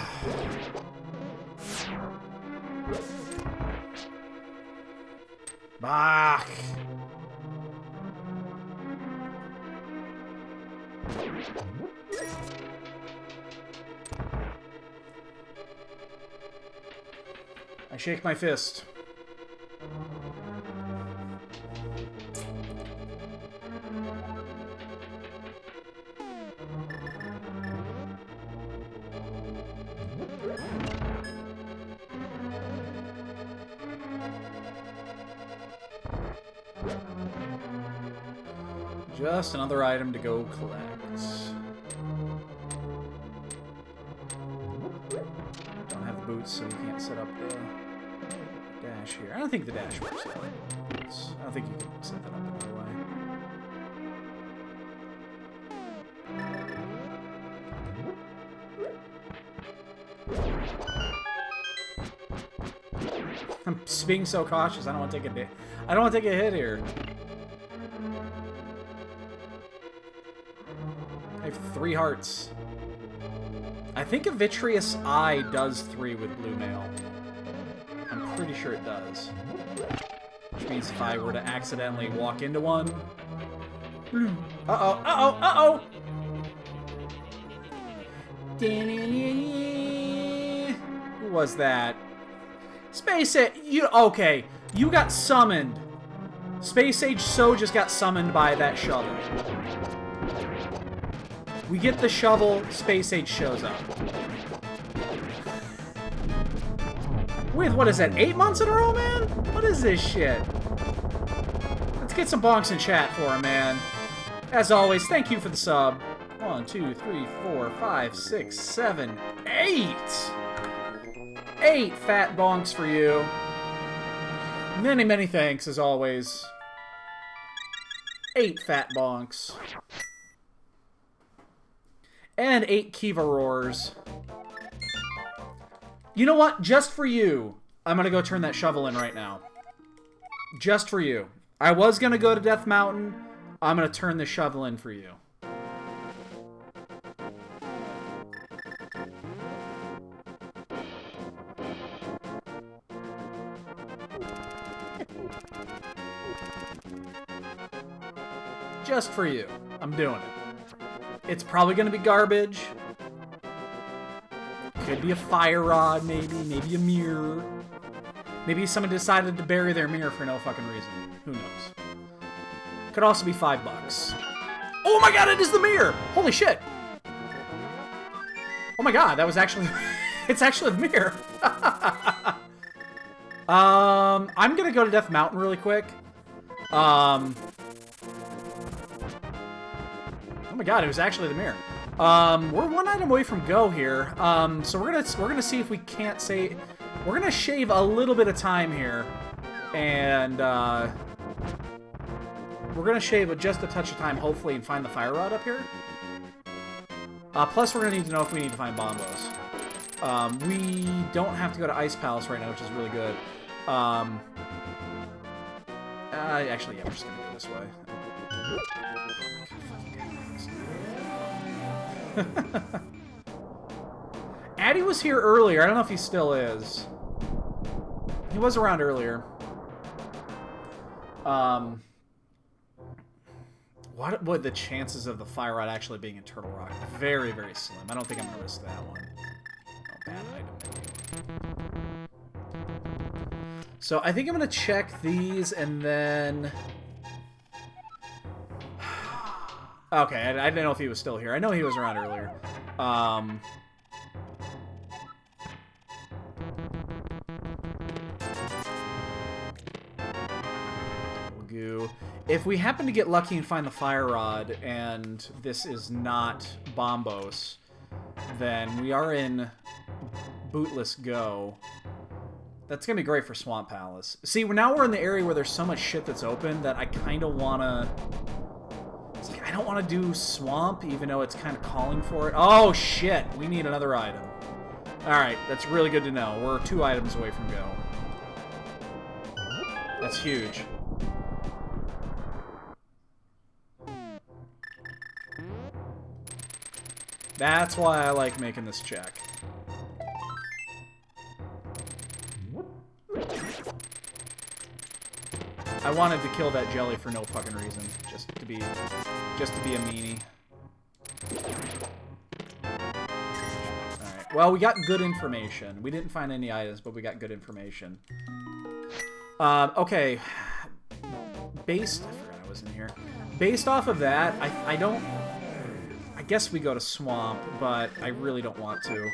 Bah! I shake my fist. Just another item to go collect. Don't have the boots, so you can't set up the dash here. I don't think the dash works though. I don't think you can set that up another way. I'm just being so cautious. I don't want to take a hit. I don't want to take a hit here. I have 3 hearts. I think a Vitreous Eye does 3 with blue mail. I'm pretty sure it does. Which means if I were to accidentally walk into one... Uh-oh, uh-oh, uh-oh! Who was that? Space Age... Okay, you got summoned. Space Age So just got summoned by that shovel. We get the shovel, Space Age shows up. With, what is that, 8 months in a row, man? What is this shit? Let's get some bonks in chat for him, man. As always, thank you for the sub. 1, 2, 3, 4, 5, 6, 7, 8! 8 fat bonks for you. Many, many thanks, as always. 8 fat bonks. And 8 Kiva roars. You know what? Just for you, I'm gonna go turn that shovel in right now. Just for you. I was gonna go to Death Mountain. I'm gonna turn the shovel in for you. Just for you. I'm doing it. It's probably gonna be garbage. Could be a fire rod, maybe. Maybe a mirror. Maybe someone decided to bury their mirror for no fucking reason. Who knows? Could also be $5. Oh my god, it is the mirror! Holy shit! Oh my god, that was actually... It's actually the mirror! I'm gonna go to Death Mountain really quick. Oh my god, it was actually the mirror. We're 1 item away from go here. So we're gonna see if we can't say... We're gonna shave a little bit of time here. And, we're gonna shave just a touch of time, hopefully, and find the fire rod up here. Plus, we're gonna need to know if we need to find bombos. We don't have to go to Ice Palace right now, which is really good. Actually, yeah, we're just gonna go this way. Addy was here earlier. I don't know if he still is. He was around earlier. What would the chances of the fire rod actually being in Turtle Rock? Very, very slim. I don't think I'm gonna risk that one. Oh, bad item. So I think I'm gonna check these and then... Okay, I didn't know if he was still here. I know he was around earlier. Goo. If we happen to get lucky and find the fire rod, and this is not Bombos, then we are in Bootless Go. That's gonna be great for Swamp Palace. See, now we're in the area where there's so much shit that's open that I kind of wanna... It's like, I don't want to do Swamp, even though it's kind of calling for it. Oh, shit! We need another item. Alright, that's really good to know. We're 2 items away from go. That's huge. That's why I like making this check. I wanted to kill that jelly for no fucking reason, just to be a meanie. Alright, well, we got good information. We didn't find any items, but we got good information. Okay. I forgot I was in here. Based off of that, I guess we go to Swamp, but I really don't want to.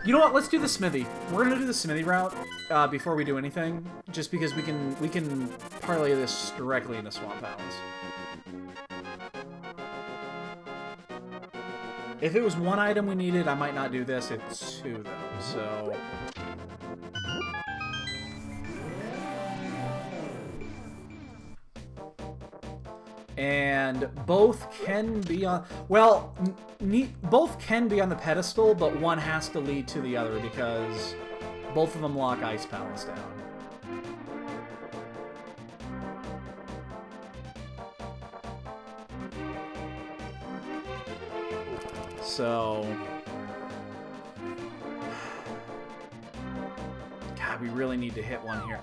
You know what? Let's do the smithy. We're gonna do the smithy route before we do anything, just because we can parlay this directly into Swamp Palace. If it was 1 item we needed, I might not do this. It's 2 though, so. And both can be on... Well, both can be on the pedestal, but one has to lead to the other because both of them lock Ice Palace down. So... God, we really need to hit one here.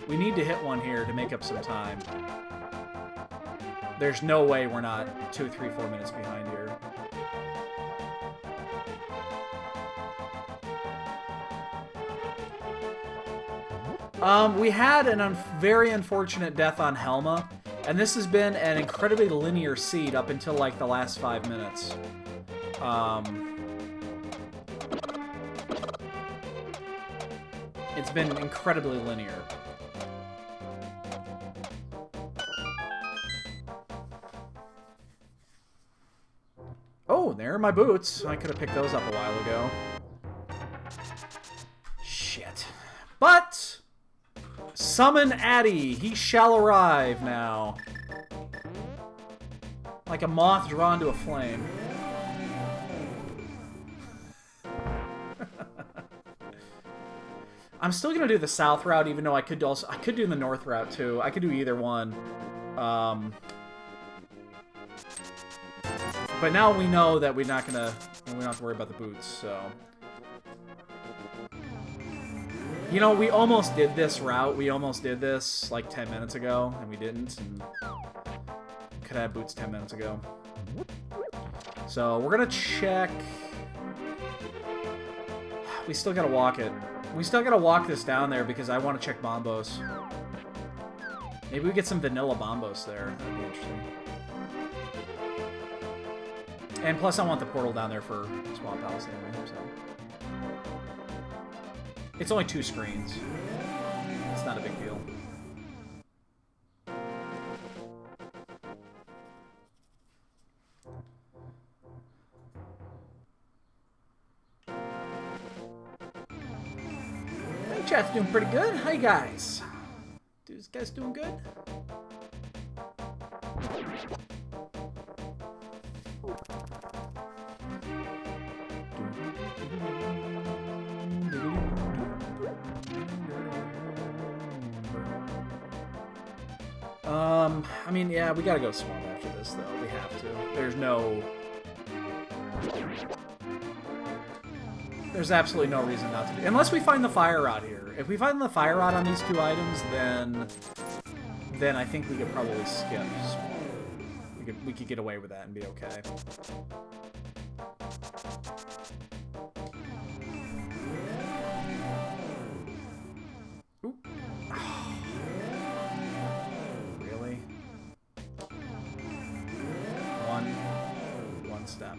We need to hit one here to make up some time. There's no way we're not 2, 3, 4 minutes behind here. We had an very unfortunate death on Helma, and this has been an incredibly linear seed up until like the last 5 minutes. It's been incredibly linear. Oh, there are my boots. I could have picked those up a while ago. Shit. But... Summon Addy. He shall arrive now. Like a moth drawn to a flame. I'm still gonna do the south route, even though I could do the north route too. I could do either one. But now we know that we don't have to worry about the boots, so. You know, we almost did this route. We almost did this like 10 minutes ago, and we didn't. And could have had boots 10 minutes ago. So we're gonna check. We still gotta walk it. We still gotta walk this down there because I want to check Bombos. Maybe we get some vanilla Bombos there. That'd be interesting. And plus, I want the portal down there for Swamp Palace anyway, so. It's only 2 screens. It's not a big deal. Hey, chat's doing pretty good. How you guys? You guys doing good? I mean, yeah, we gotta go swamp after this, though. We have to. There's absolutely no reason not to do. Unless we find the fire rod here. If we find the fire rod on these 2 items, then I think we could probably skip swamp. We could get away with that and be okay. Oop. Really? One step.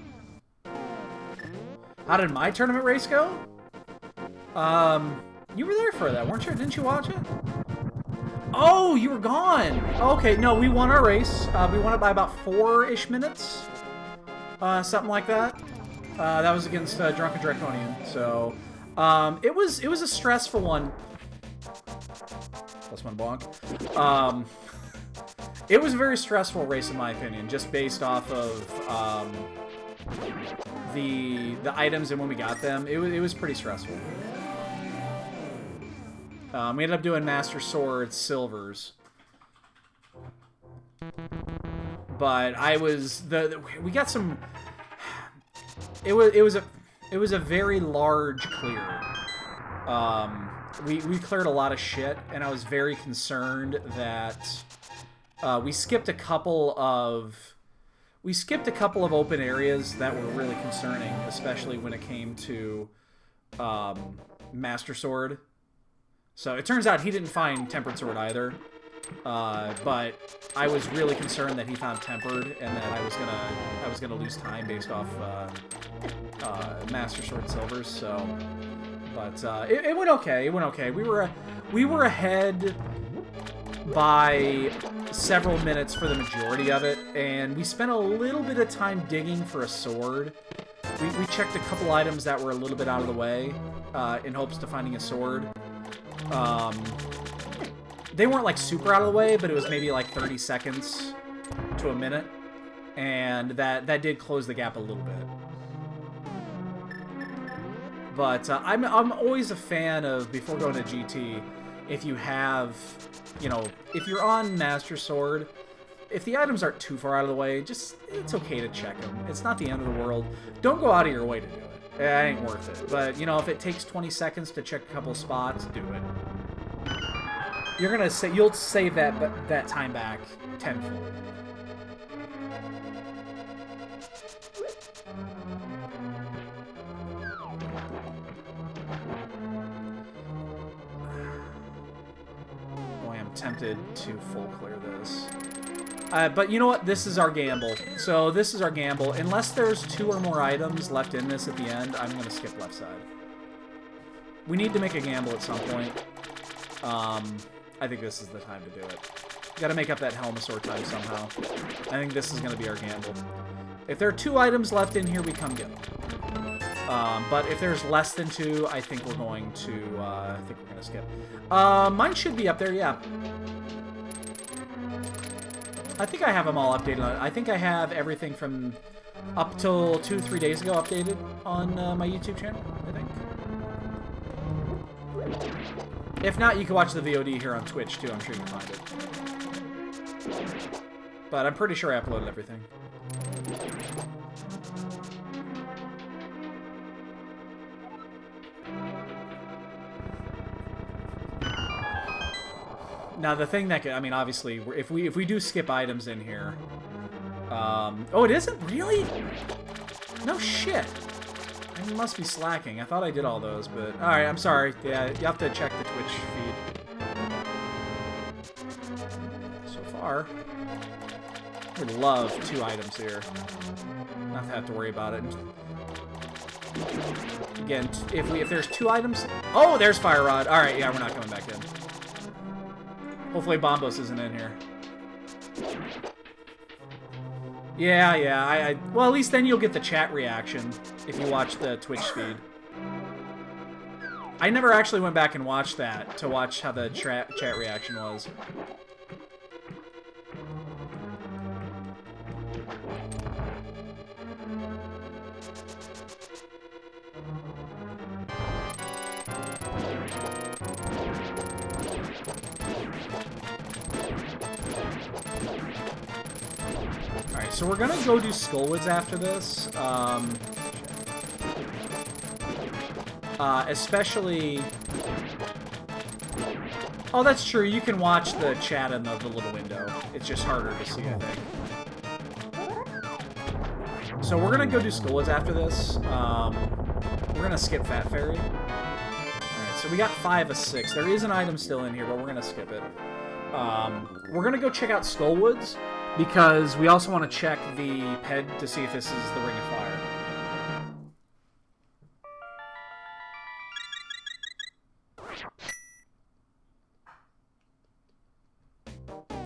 How did my tournament race go? You were there for that, weren't you? Didn't you watch it? Oh, you were gone! Okay, no, we won our race. We won it by about 4-ish minutes. Something like that. That was against Drunken Draconian, so... it was a stressful one. Plus 1 bonk. It was a very stressful race in my opinion, just based off of the items and when we got them. It was pretty stressful. We ended up doing Master Sword Silvers. But we got some... It was a very large clear. We cleared a lot of shit, and I was very concerned that we skipped a couple of open areas that were really concerning, especially when it came to Master Sword. So it turns out he didn't find Tempered Sword either, but I was really concerned that he found Tempered and that I was gonna lose time based off Master Sword Silvers. So, but it went okay. It went okay. We were ahead by several minutes for the majority of it, and we spent a little bit of time digging for a sword. We checked a couple items that were a little bit out of the way in hopes to finding a sword. They weren't like super out of the way, but it was maybe like 30 seconds to a minute, and that did close the gap a little bit. But I'm always a fan of, before going to GT, if you have, if you're on Master Sword, if the items aren't too far out of the way, just, it's okay to check them. It's not the end of the world. Don't go out of your way to do it. It ain't worth it. But, you know, if it takes 20 seconds to check a couple of spots, do it. You're gonna say, you'll save that time back tenfold. Boy, I'm tempted to full clear this. But you know what? This is our gamble. So this is our gamble. Unless there's 2 or more items left in this at the end, I'm going to skip left side. We need to make a gamble at some point. I think this is the time to do it. Got to make up that Helmasaur time somehow. I think this is going to be our gamble. If there are 2 items left in here, we come get them. But if there's less than 2, I think we're going to skip. Mine should be up there, yeah. I think I have them all updated. I think I have everything from up till 2-3 days ago updated on my YouTube channel, I think. If not, you can watch the VOD here on Twitch, too. I'm sure you can find it. But I'm pretty sure I uploaded everything. Now, the thing that... I mean, obviously, if we do skip items in here... oh, it isn't? Really? No shit. I must be slacking. I thought I did all those, but... Alright, I'm sorry. Yeah, you have to check the Twitch feed. So far, I would love 2 items here. Not to have to worry about it. Again, if there's 2 items... Oh, there's Fire Rod. Alright, yeah, we're not coming back in. Hopefully Bombos isn't in here. Yeah, well, at least then you'll get the chat reaction if you watch the Twitch feed. I never actually went back and watched that to watch how the chat reaction was. Alright, so we're gonna go do Skullwoods after this. Especially... Oh, that's true. You can watch the chat in the little window. It's just harder to see, I think. So we're gonna go do Skullwoods after this. We're gonna skip Fat Fairy. Alright, so we got 5 of 6. There is an item still in here, but we're gonna skip it. We're gonna go check out Skullwoods, because we also want to check the PED to see if this is the Ring of Fire.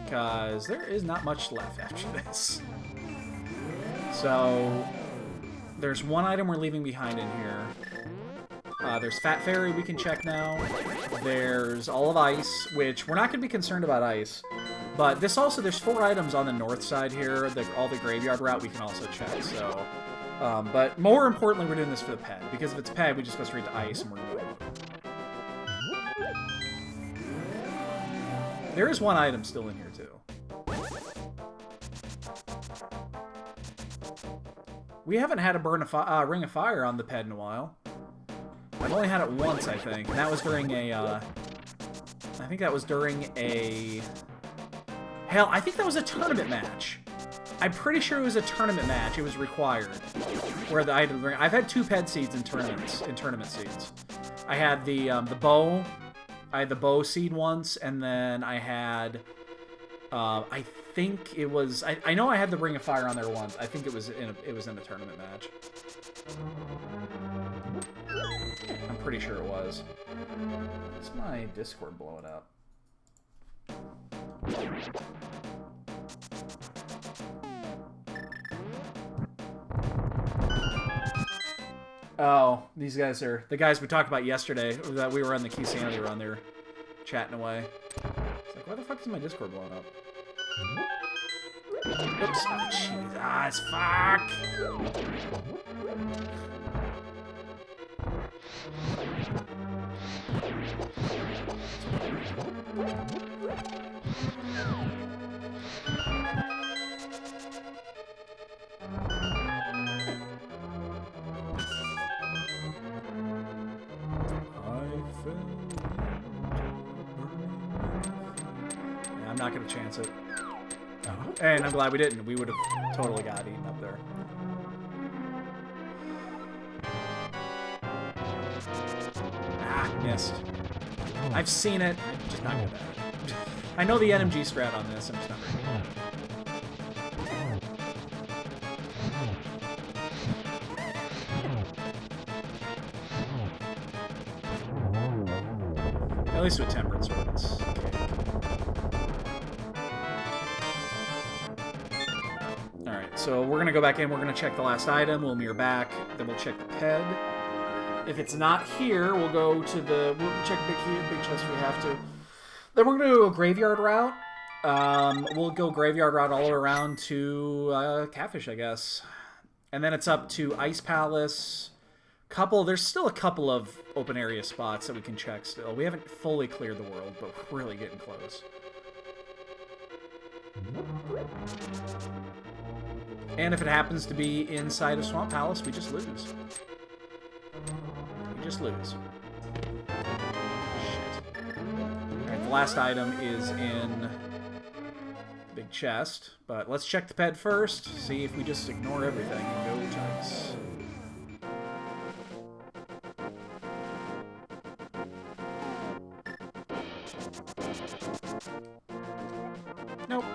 Because there is not much left after this. So, there's 1 item we're leaving behind in here. There's Fat Fairy we can check now. There's all of Ice, which we're not going to be concerned about Ice. But this also, there's 4 items on the north side here. All the graveyard route we can also check, so... but more importantly, we're doing this for the PED. Because if it's PED, we just go straight to Ice and we're good. There is 1 item still in here, too. We haven't had a Ring of Fire on the PED in a while. I've only had it once, I think. And that was during a, I think that was during a... Hell, I think that was a tournament match. I'm pretty sure it was a tournament match. It was required. Where the item... I've had 2 PED seeds in tournament seeds. I had the bow... I had the bow seed once, and then I had... I think it was... I know I had the Ring of Fire on there once. I think it was in a tournament match. I'm pretty sure it was. Is my Discord blowing up? Oh, these guys are... The guys we talked about yesterday, that we were on the Key Sanity run, they were chatting away. It's like, why the fuck is my Discord blowing up? Oops. Oh, Jesus, fuck! not gonna chance it. Oh. And I'm glad we didn't. We would have totally got eaten up there. Ah, missed. I've seen it. I'm just not good at it. I know the NMG strat on this. I'm just not very good at it. At least with Temperance Sword, it's okay. Alright, so we're going to go back in. We're going to check the last item. We'll mirror back. Then we'll check the PED. If it's not here, we'll go to the... We'll check big chest if we have to. Then we're going to do a graveyard route. We'll go graveyard route all around to Catfish, I guess. And then it's up to Ice Palace... There's still a couple of open area spots that we can check still. We haven't fully cleared the world, but we're really getting close. And if it happens to be inside of Swamp Palace, we just lose. We just lose. Shit. Alright, the last item is in the big chest, but let's check the PED first, see if we just ignore everything and go tights. Nope.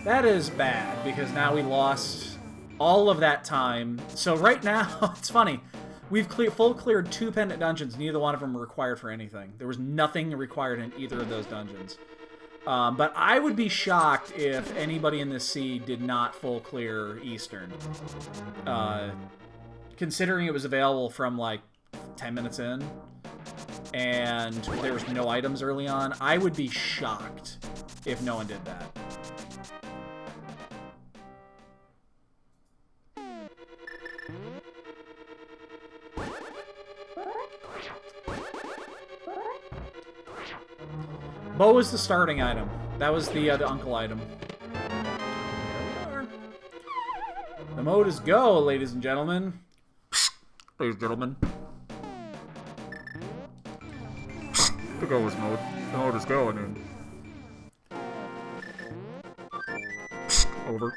That is bad, because now we lost all of that time. So right now, it's funny. We've full cleared 2 pendant dungeons. Neither one of them were required for anything. There was nothing required in either of those dungeons. But I would be shocked if anybody in this seed did not full clear Eastern. Considering it was available from, like, 10 minutes in, and there was no items early on, I would be shocked if no one did that. Bow was the starting item. That was the uncle item. There we are. The mode is go, ladies and gentlemen. Ladies and gentlemen. The go is mode. The mode is go, I mean. Over.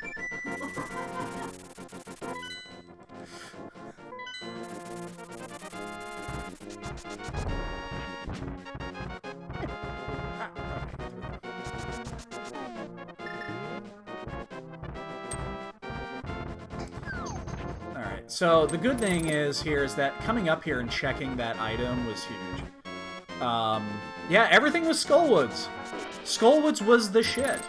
Alright, so the good thing is that coming up here and checking that item was huge. Yeah, everything was Skullwoods. Skullwoods was the shit.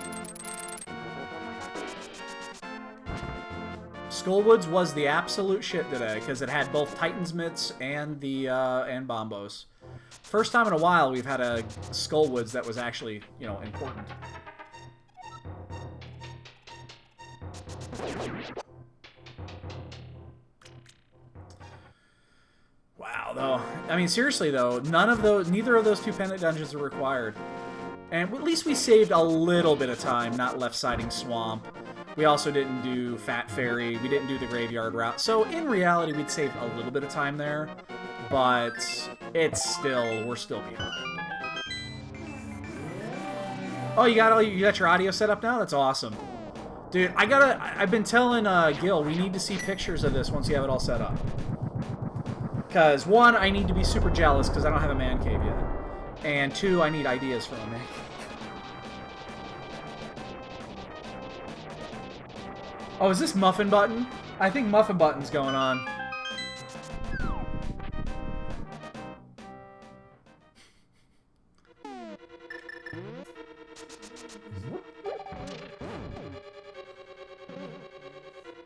Skullwoods was the absolute shit today, because it had both Titan's Mitts and the and Bombos. First time in a while we've had a Skullwoods that was actually, you know, important. Wow, though. I mean, seriously, though, neither of those 2 pendant dungeons are required. And at least we saved a little bit of time not left-siding Swamp. We also didn't do Fat Fairy. We didn't do the Graveyard route. So, in reality, we'd saved a little bit of time there. But we're still behind. Oh, you got your audio set up now? That's awesome. Dude, I've been telling Gil, we need to see pictures of this once you have it all set up. Because, 1, I need to be super jealous because I don't have a man cave yet. And 2, I need ideas from a man cave. Oh, is this Muffin Button? I think Muffin Button's going on.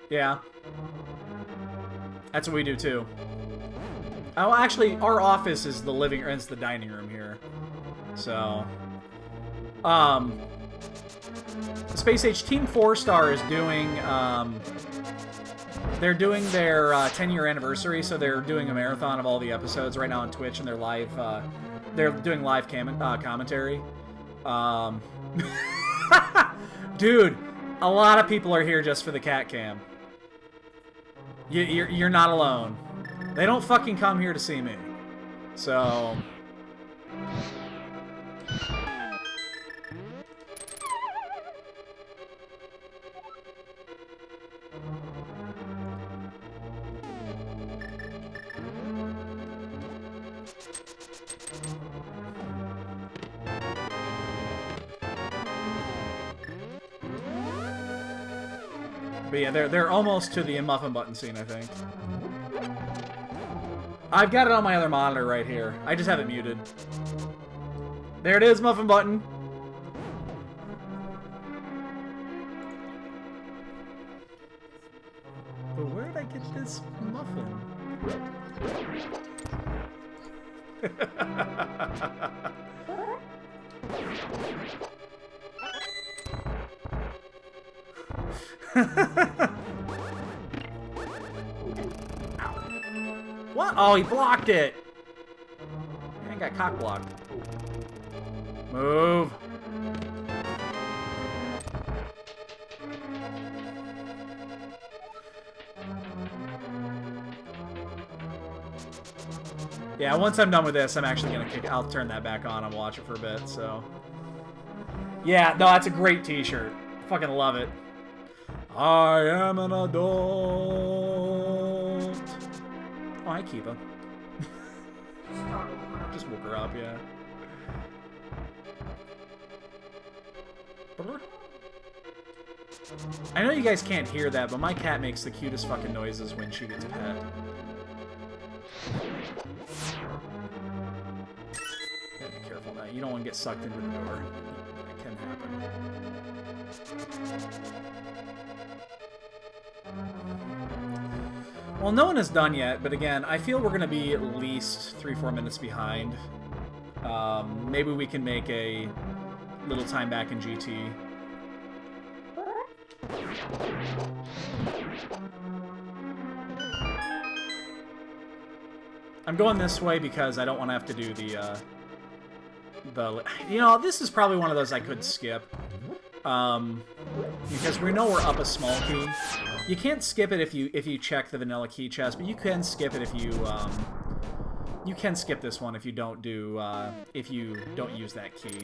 Yeah. That's what we do too. Oh, actually, our office is the living room, it's the dining room here. So, Space Age Team 4-Star is doing, they're doing their 10-year anniversary, so they're doing a marathon of all the episodes right now on Twitch, and they're doing live commentary. Dude, a lot of people are here just for the cat cam. You're not alone. They don't fucking come here to see me. So... But yeah, they're almost to the muffin button scene, I think. I've got it on my other monitor right here. I just have it muted. There it is, muffin button. But where did I get this muffin? What? Oh, he blocked it! I got cock blocked. Move! Yeah, once I'm done with this, I'm actually gonna kick. I'll turn that back on and watch it for a bit, so. Yeah, no, that's a great t-shirt. Fucking love it. I am an adult. Oh, hi, Kiva. Just woke her up, yeah. I know you guys can't hear that, but my cat makes the cutest fucking noises when she gets pet. Gotta be careful now. You don't want to get sucked into the door. That can happen. Well, no one is done yet, but again, I feel we're going to be at least 3-4 minutes behind. Maybe we can make a little time back in GT. I'm going this way because I don't want to have to do the you know, this is probably one of those I could skip. Because we know we're up a small key. You can't skip it if you check the vanilla key chest, but you can skip it if you can skip this one if you don't do if you don't use that key.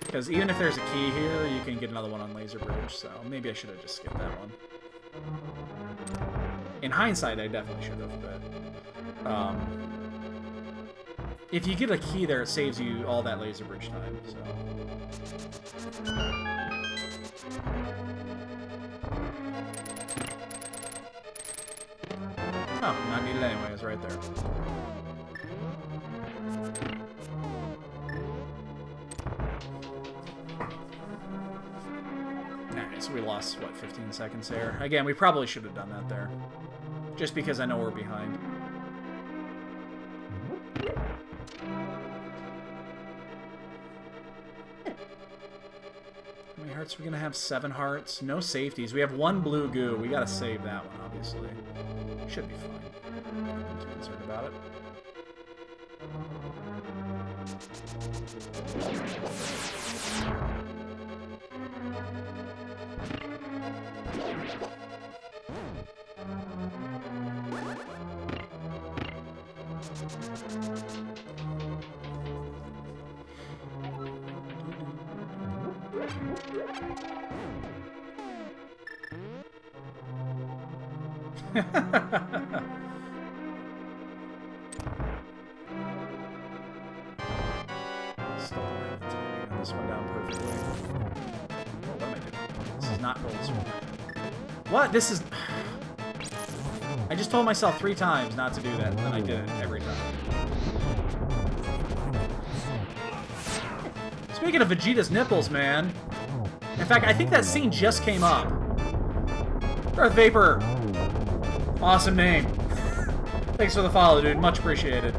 Because even if there's a key here, you can get another one on Laser Bridge. So maybe I should have just skipped that one. In hindsight, I definitely should have. But if you get a key there, it saves you all that Laser Bridge time. So. Oh, not needed anyway, it's right there. Alright, so we lost, what, 15 seconds there? Again, we probably should have done that there. Just because I know we're behind. How many hearts are we gonna have? 7 hearts. No safeties. We have 1 blue goo. We gotta save that one, obviously. Should be fine. I'm too concerned about it. Still don't have the timing on this one down perfectly. Oh, what am I doing? This is not gold sword. What? This is... I just told myself 3 times not to do that, and then I did it every time. Speaking of Vegeta's nipples, man. In fact, I think that scene just came up. Darth Vapor. Awesome name. Thanks for the follow, dude. Much appreciated.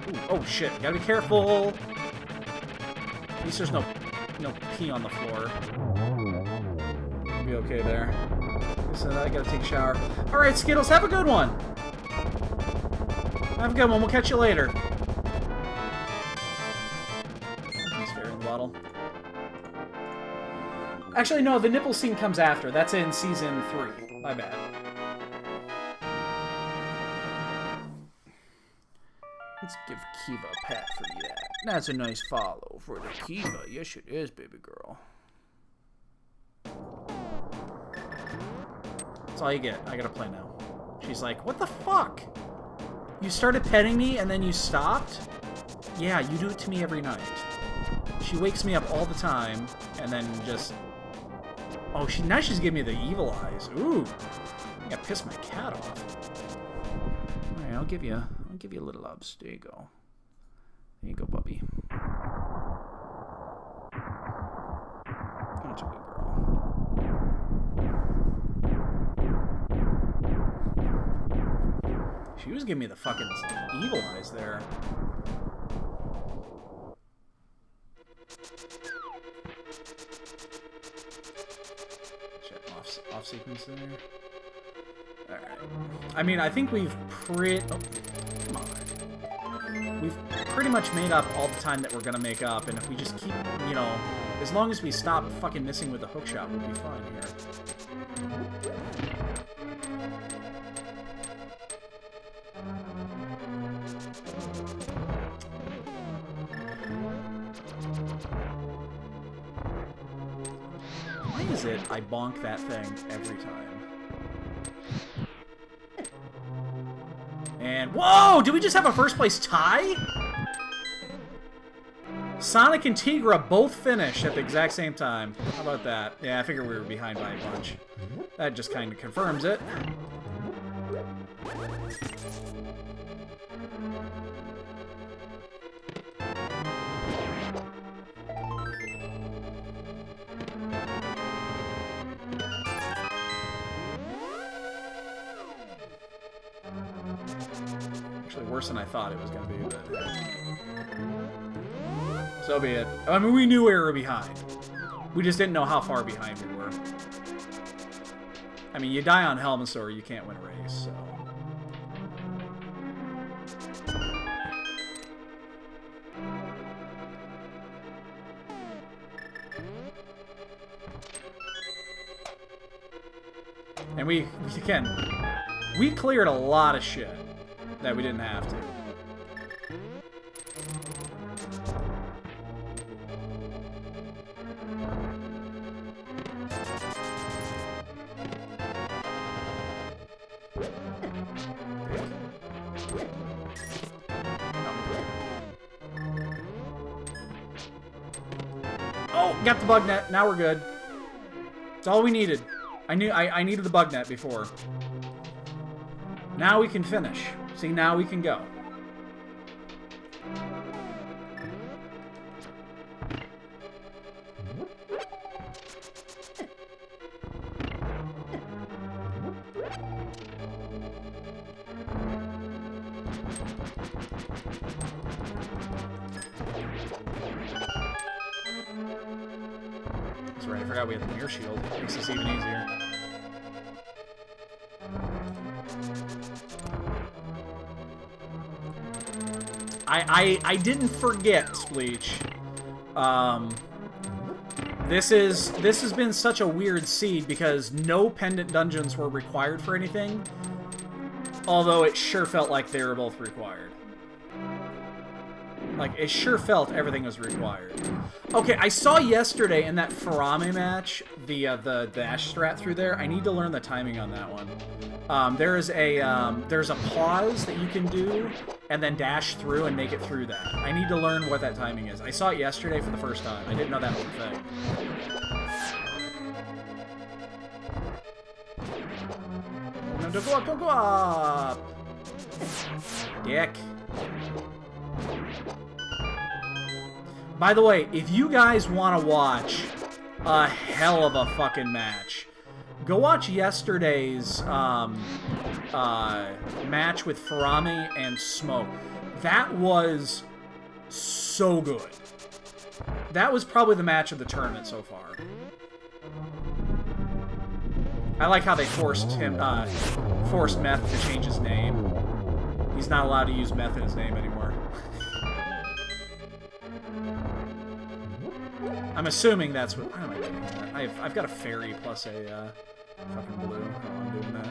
Ooh, oh shit, gotta be careful. At least there's no pee on the floor. We'll be okay there. So I gotta take a shower. Alright, Skittles, have a good one. Have a good one. We'll catch you later. He's fair in the bottle. Actually, no, the nipple scene comes after. That's in season 3. My bad. Let's give Kiva a pat for that. That's a nice follow for the Kiva. Yes, it is, baby girl. That's all you get. I gotta play now. She's like, what the fuck? You started petting me and then you stopped? Yeah, you do it to me every night. She wakes me up all the time and then just... Oh, now she's giving me the evil eyes. Ooh. I gotta piss my cat off. Alright, I'll give you a little loves. There you go. There you go, puppy. That's a good girl. She was giving me the fucking evil eyes there. Shit, off sequence there. Alright. I mean, I think we've come on. We've pretty much made up all the time that we're gonna make up, and if we just keep, you know, as long as we stop fucking missing with the hookshot, we'll be fine here. Why is it I bonk that thing every time? And whoa! Did we just have a first place tie? Sonic and Tigra both finished at the exact same time. How about that? Yeah, I figured we were behind by a bunch. That just kind of confirms it. Actually, worse than I thought it was going to be, but... So be it. I mean, we knew we were behind. We just didn't know how far behind we were. I mean, you die on Helmasaur, you can't win a race, so... And we cleared a lot of shit that we didn't have to. Oh, got the bug net. Now we're good. That's all we needed. I needed the bug net before. Now we can finish. See, now we can go. That's right, I forgot we had the mirror shield. Makes this even easier. I didn't forget, Spleech. This has been such a weird seed because no pendant dungeons were required for anything. Although it sure felt like they were both required. Like, it sure felt everything was required. Okay, I saw yesterday in that Farame match, the dash strat through there. I need to learn the timing on that one. There's a pause that you can do, and then dash through and make it through that. I need to learn what that timing is. I saw it yesterday for the first time. I didn't know that was a thing. No, go up, go up! Dick. By the way, if you guys want to watch a hell of a fucking match, go watch yesterday's match with Farame and Smoke. That was so good. That was probably the match of the tournament so far. I like how they forced Meth to change his name. He's not allowed to use Meth in his name anymore. I'm assuming that's what... Why am I doing that? I've got a fairy plus a fucking blue. Oh, I'm doing that.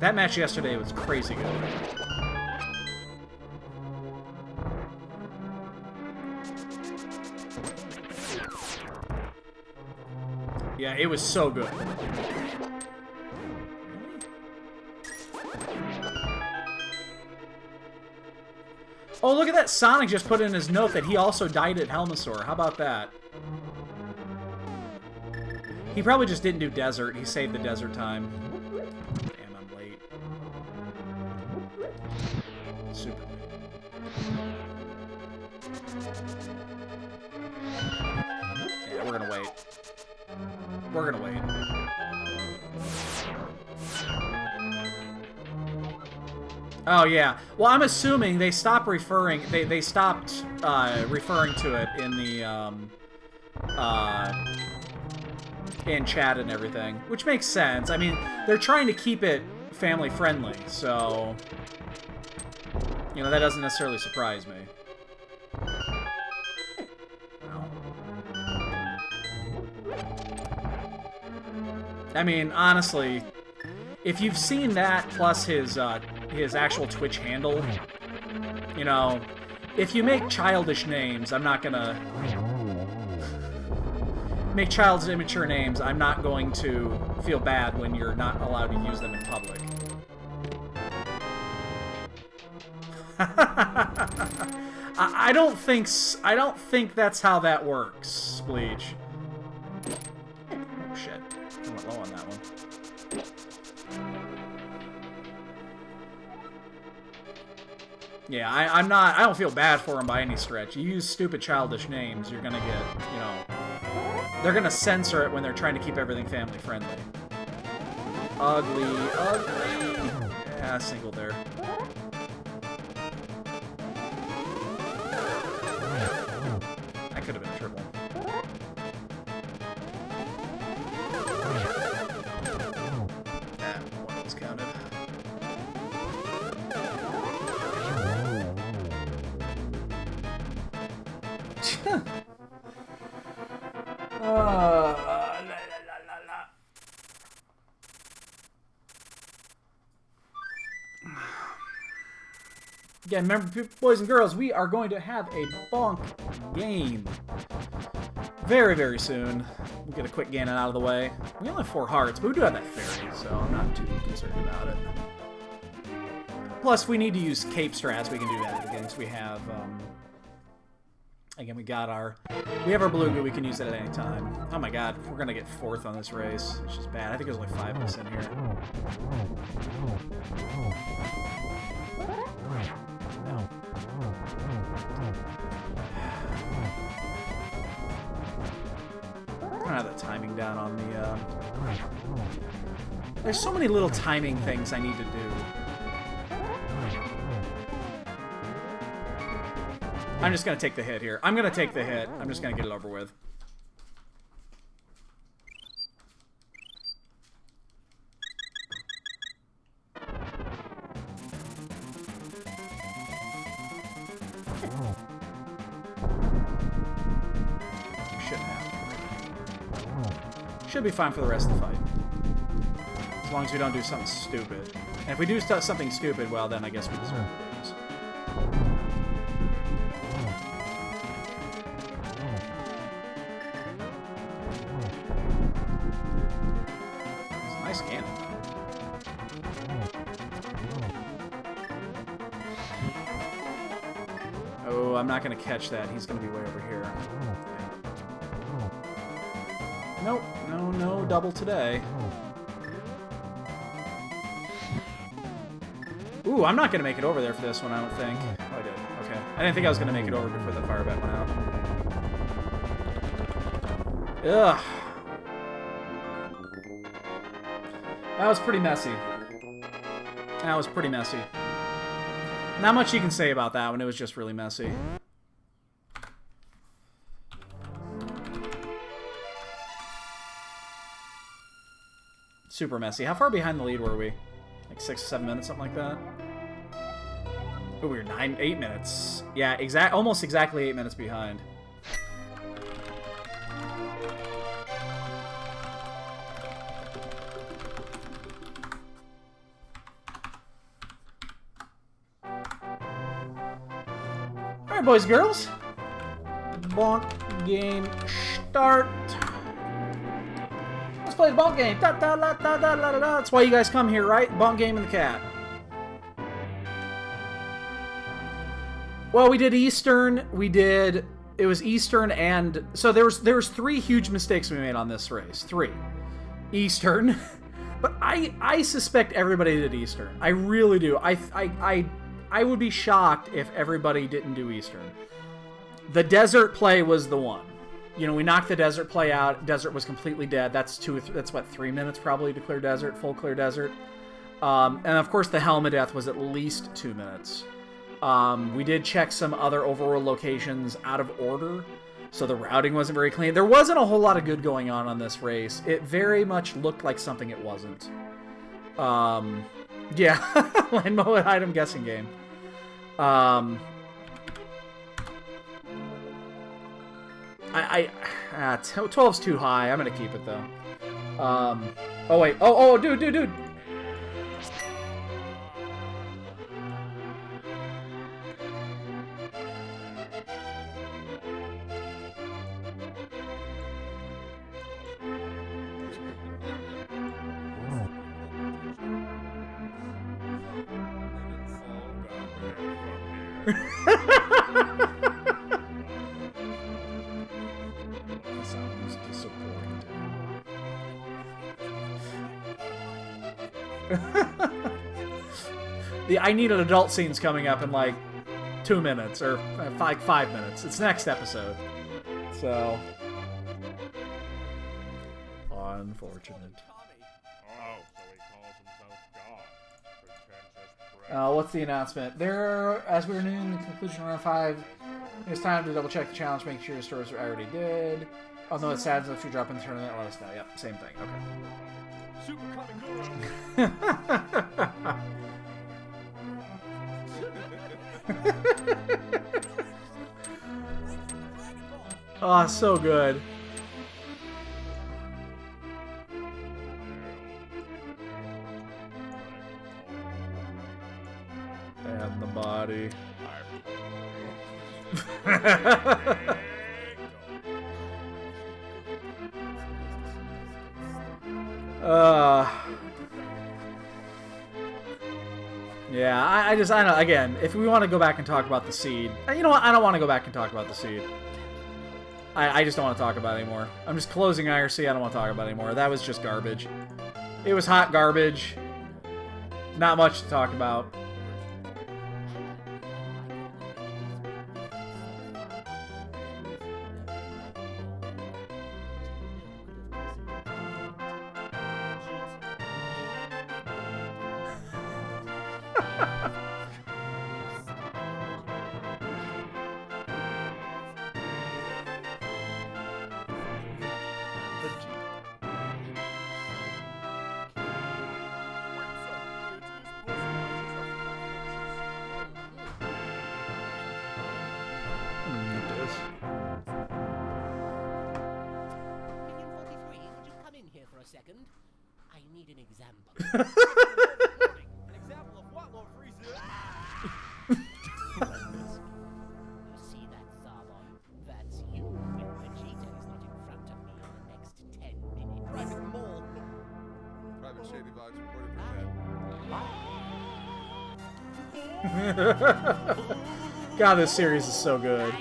That match yesterday was crazy good. Yeah, it was so good. Oh, look at that. Sonic just put in his note that he also died at Helmasaur. How about that? He probably just didn't do desert. He saved the desert time. Damn, I'm late. Super late. Yeah, we're gonna wait. We're gonna wait. Oh yeah. Well, I'm assuming they stopped referring. They stopped referring to it in the in chat and everything, which makes sense. I mean, they're trying to keep it family friendly, so you know that doesn't necessarily surprise me. I mean, honestly, if you've seen that plus his actual Twitch handle, you know, if you make childish names, I'm not gonna make child's immature names. I'm not going to feel bad when you're not allowed to use them in public. I don't think that's how that works, Bleach. Oh shit. I went low on that one. Yeah, I don't feel bad for him by any stretch. You use stupid childish names, you're gonna get, you know, they're gonna censor it when they're trying to keep everything family friendly. Ugly, ugly. Yeah, single there. That could have been a triple. One was counted. La, la, la, la. Again, remember, boys and girls, we are going to have a bonk game very, very soon. We'll get a quick Ganon out of the way. We only have 4 hearts, but we do have that fairy, so I'm not too concerned about it. Plus, we need to use cape strats. We can do that again, because we have, again, we have our blue goo. We can use it at any time. Oh my god, we're going to get 4th on this race. It's just bad. I think there's only 5 of us in here. No. I don't have the timing down on the, There's so many little timing things I need to do. I'm just going to take the hit here. I'm going to take the hit. I'm just going to get it over with. Should be fine for the rest of the fight. As long as we don't do something stupid. And if we do something stupid, well, then I guess we deserve the games. It's a nice cannon. Oh, I'm not going to catch that. He's going to be way over here. Nope, no double today. Ooh, I'm not going to make it over there for this one, I don't think. Oh, I did. Okay. I didn't think I was going to make it over before the fire bat went out. Ugh. That was pretty messy. That was pretty messy. Not much you can say about that one. It was just really messy. Super messy. How far behind the lead were we? Like 6 or 7 minutes, something like that? Oh, we were 8 minutes. Yeah, almost exactly 8 minutes behind. Alright, boys and girls. Bonk game start. Let's play the bonk game. Da, da, da, da, da, da, da. That's why you guys come here, right? Bonk game and the cat. Well, we did Eastern. It was Eastern, and so there was 3 huge mistakes we made on this race. 3. Eastern. But I suspect everybody did Eastern. I really do. I would be shocked if everybody didn't do Eastern. The desert play was the one. You know, we knocked the desert play out. Desert was completely dead. That's what, 3 minutes probably to clear desert, full clear desert. And of course the helmet death was at least 2 minutes. We did check some other overworld locations out of order, so the routing wasn't very clean. There wasn't a whole lot of good going on this race. It very much looked like something it wasn't. Yeah, land mode item guessing game. 12's too high. I'm gonna keep it though. Oh wait. Oh, dude. Sounds disappointing. The I need an adult scene's coming up in like 2 minutes or 5 minutes. It's next episode. So unfortunate. What's the announcement? As we were nearing the conclusion of round 5, it's time to double check the challenge, make sure your stores I already did. Although it's sad if you drop in the tournament, let us know. Yep, same thing. Okay. Oh, so good. And the body. Yeah, I don't, again, if we want to go back and talk about the seed, you know what, I don't want to go back and talk about the seed. I just don't want to talk about it anymore. I'm just closing IRC, I don't want to talk about it anymore. That was just garbage. It was hot garbage. Not much to talk about. Second, I need an example. An example of what, Lord Frieza? You see that, Tharlon? That's you if Vegeta is not in front of me in the next 10 minutes. Private Mole. Private Shady Vibes reported for that. God, this series is so good.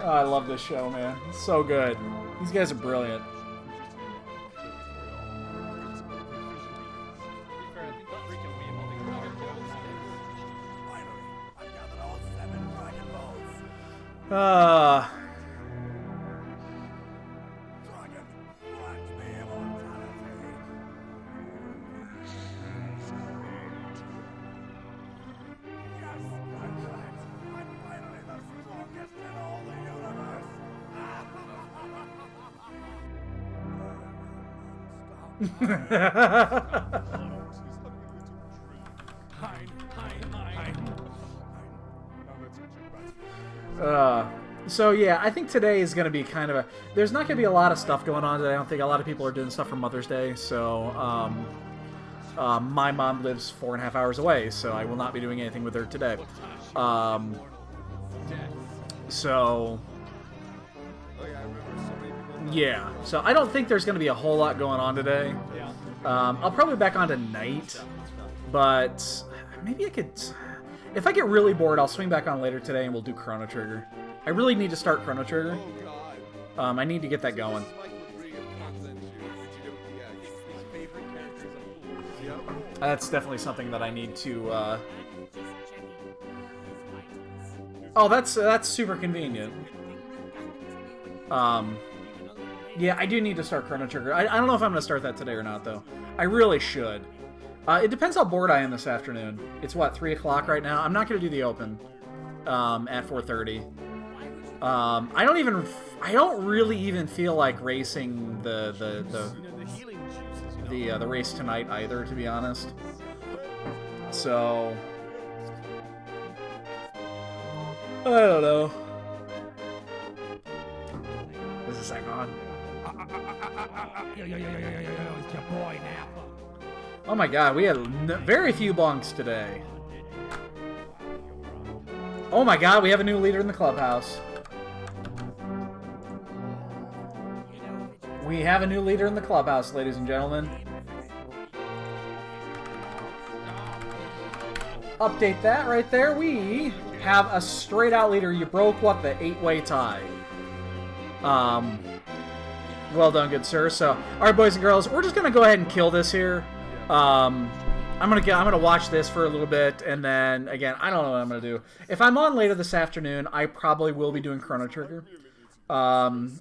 Oh, I love this show, man. It's so good. These guys are brilliant. To be fair, I think Uh, so yeah, I think today is going to be kind of a... There's not going to be a lot of stuff going on today. I don't think a lot of people are doing stuff for Mother's Day, so... my mom lives 4.5 hours away, so I will not be doing anything with her today. So... Yeah, so I don't think there's going to be a whole lot going on today. I'll probably be back on tonight, but maybe I could... If I get really bored, I'll swing back on later today and we'll do Chrono Trigger. I really need to start Chrono Trigger. I need to get that going. That's definitely something that I need to... Oh, that's super convenient. Yeah, I do need to start Chrono Trigger. I don't know if I'm going to start that today or not, though. I really should. It depends how bored I am this afternoon. It's, what, 3 o'clock right now? I'm not going to do the open at 4:30. I don't really even feel like racing the race tonight either, to be honest. So... I don't know. Is this thing on? It's your boy now. Oh my god, we had very few bonks today. Oh my god, we have a new leader in the clubhouse. We have a new leader in the clubhouse, ladies and gentlemen. Update that right there. We have a straight out leader. You broke, what, the 8-way tie. Well done, good sir. So, alright, boys and girls, we're just gonna go ahead and kill this here. I'm gonna watch this for a little bit, and then again, I don't know what I'm gonna do. If I'm on later this afternoon, I probably will be doing Chrono Trigger. I'm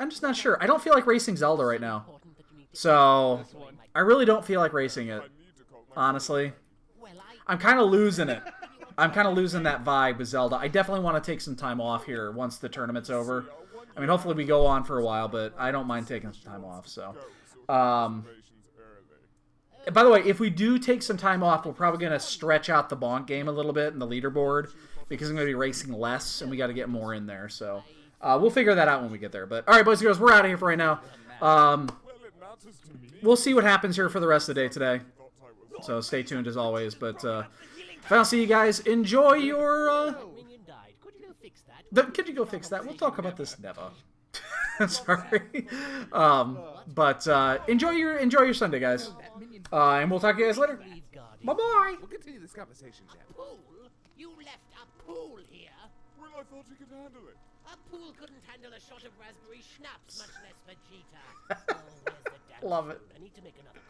just not sure. I don't feel like racing Zelda right now, so I really don't feel like racing it. Honestly, I'm kind of losing it. I'm kind of losing that vibe with Zelda. I definitely want to take some time off here once the tournament's over. I mean, hopefully we go on for a while, but I don't mind taking some time off. So, by the way, if we do take some time off, we're probably going to stretch out the bonk game a little bit in the leaderboard because I'm going to be racing less, and we got to get more in there. So, we'll figure that out when we get there. But all right, boys and girls, we're out of here for right now. We'll see what happens here for the rest of the day today. So stay tuned as always. But if I don't see you guys, enjoy your. Could you go fix that? We'll talk about this never. Sorry. But enjoy your Sunday, guys. And we'll talk to you guys later. Bye-bye. We'll continue this conversation, Jeff. Pool? You left a pool here? Well, I thought you could handle it. A pool couldn't handle a shot of raspberry schnapps, much less Vegeta. Oh, where's the damn Love it. spoon? I need to make another.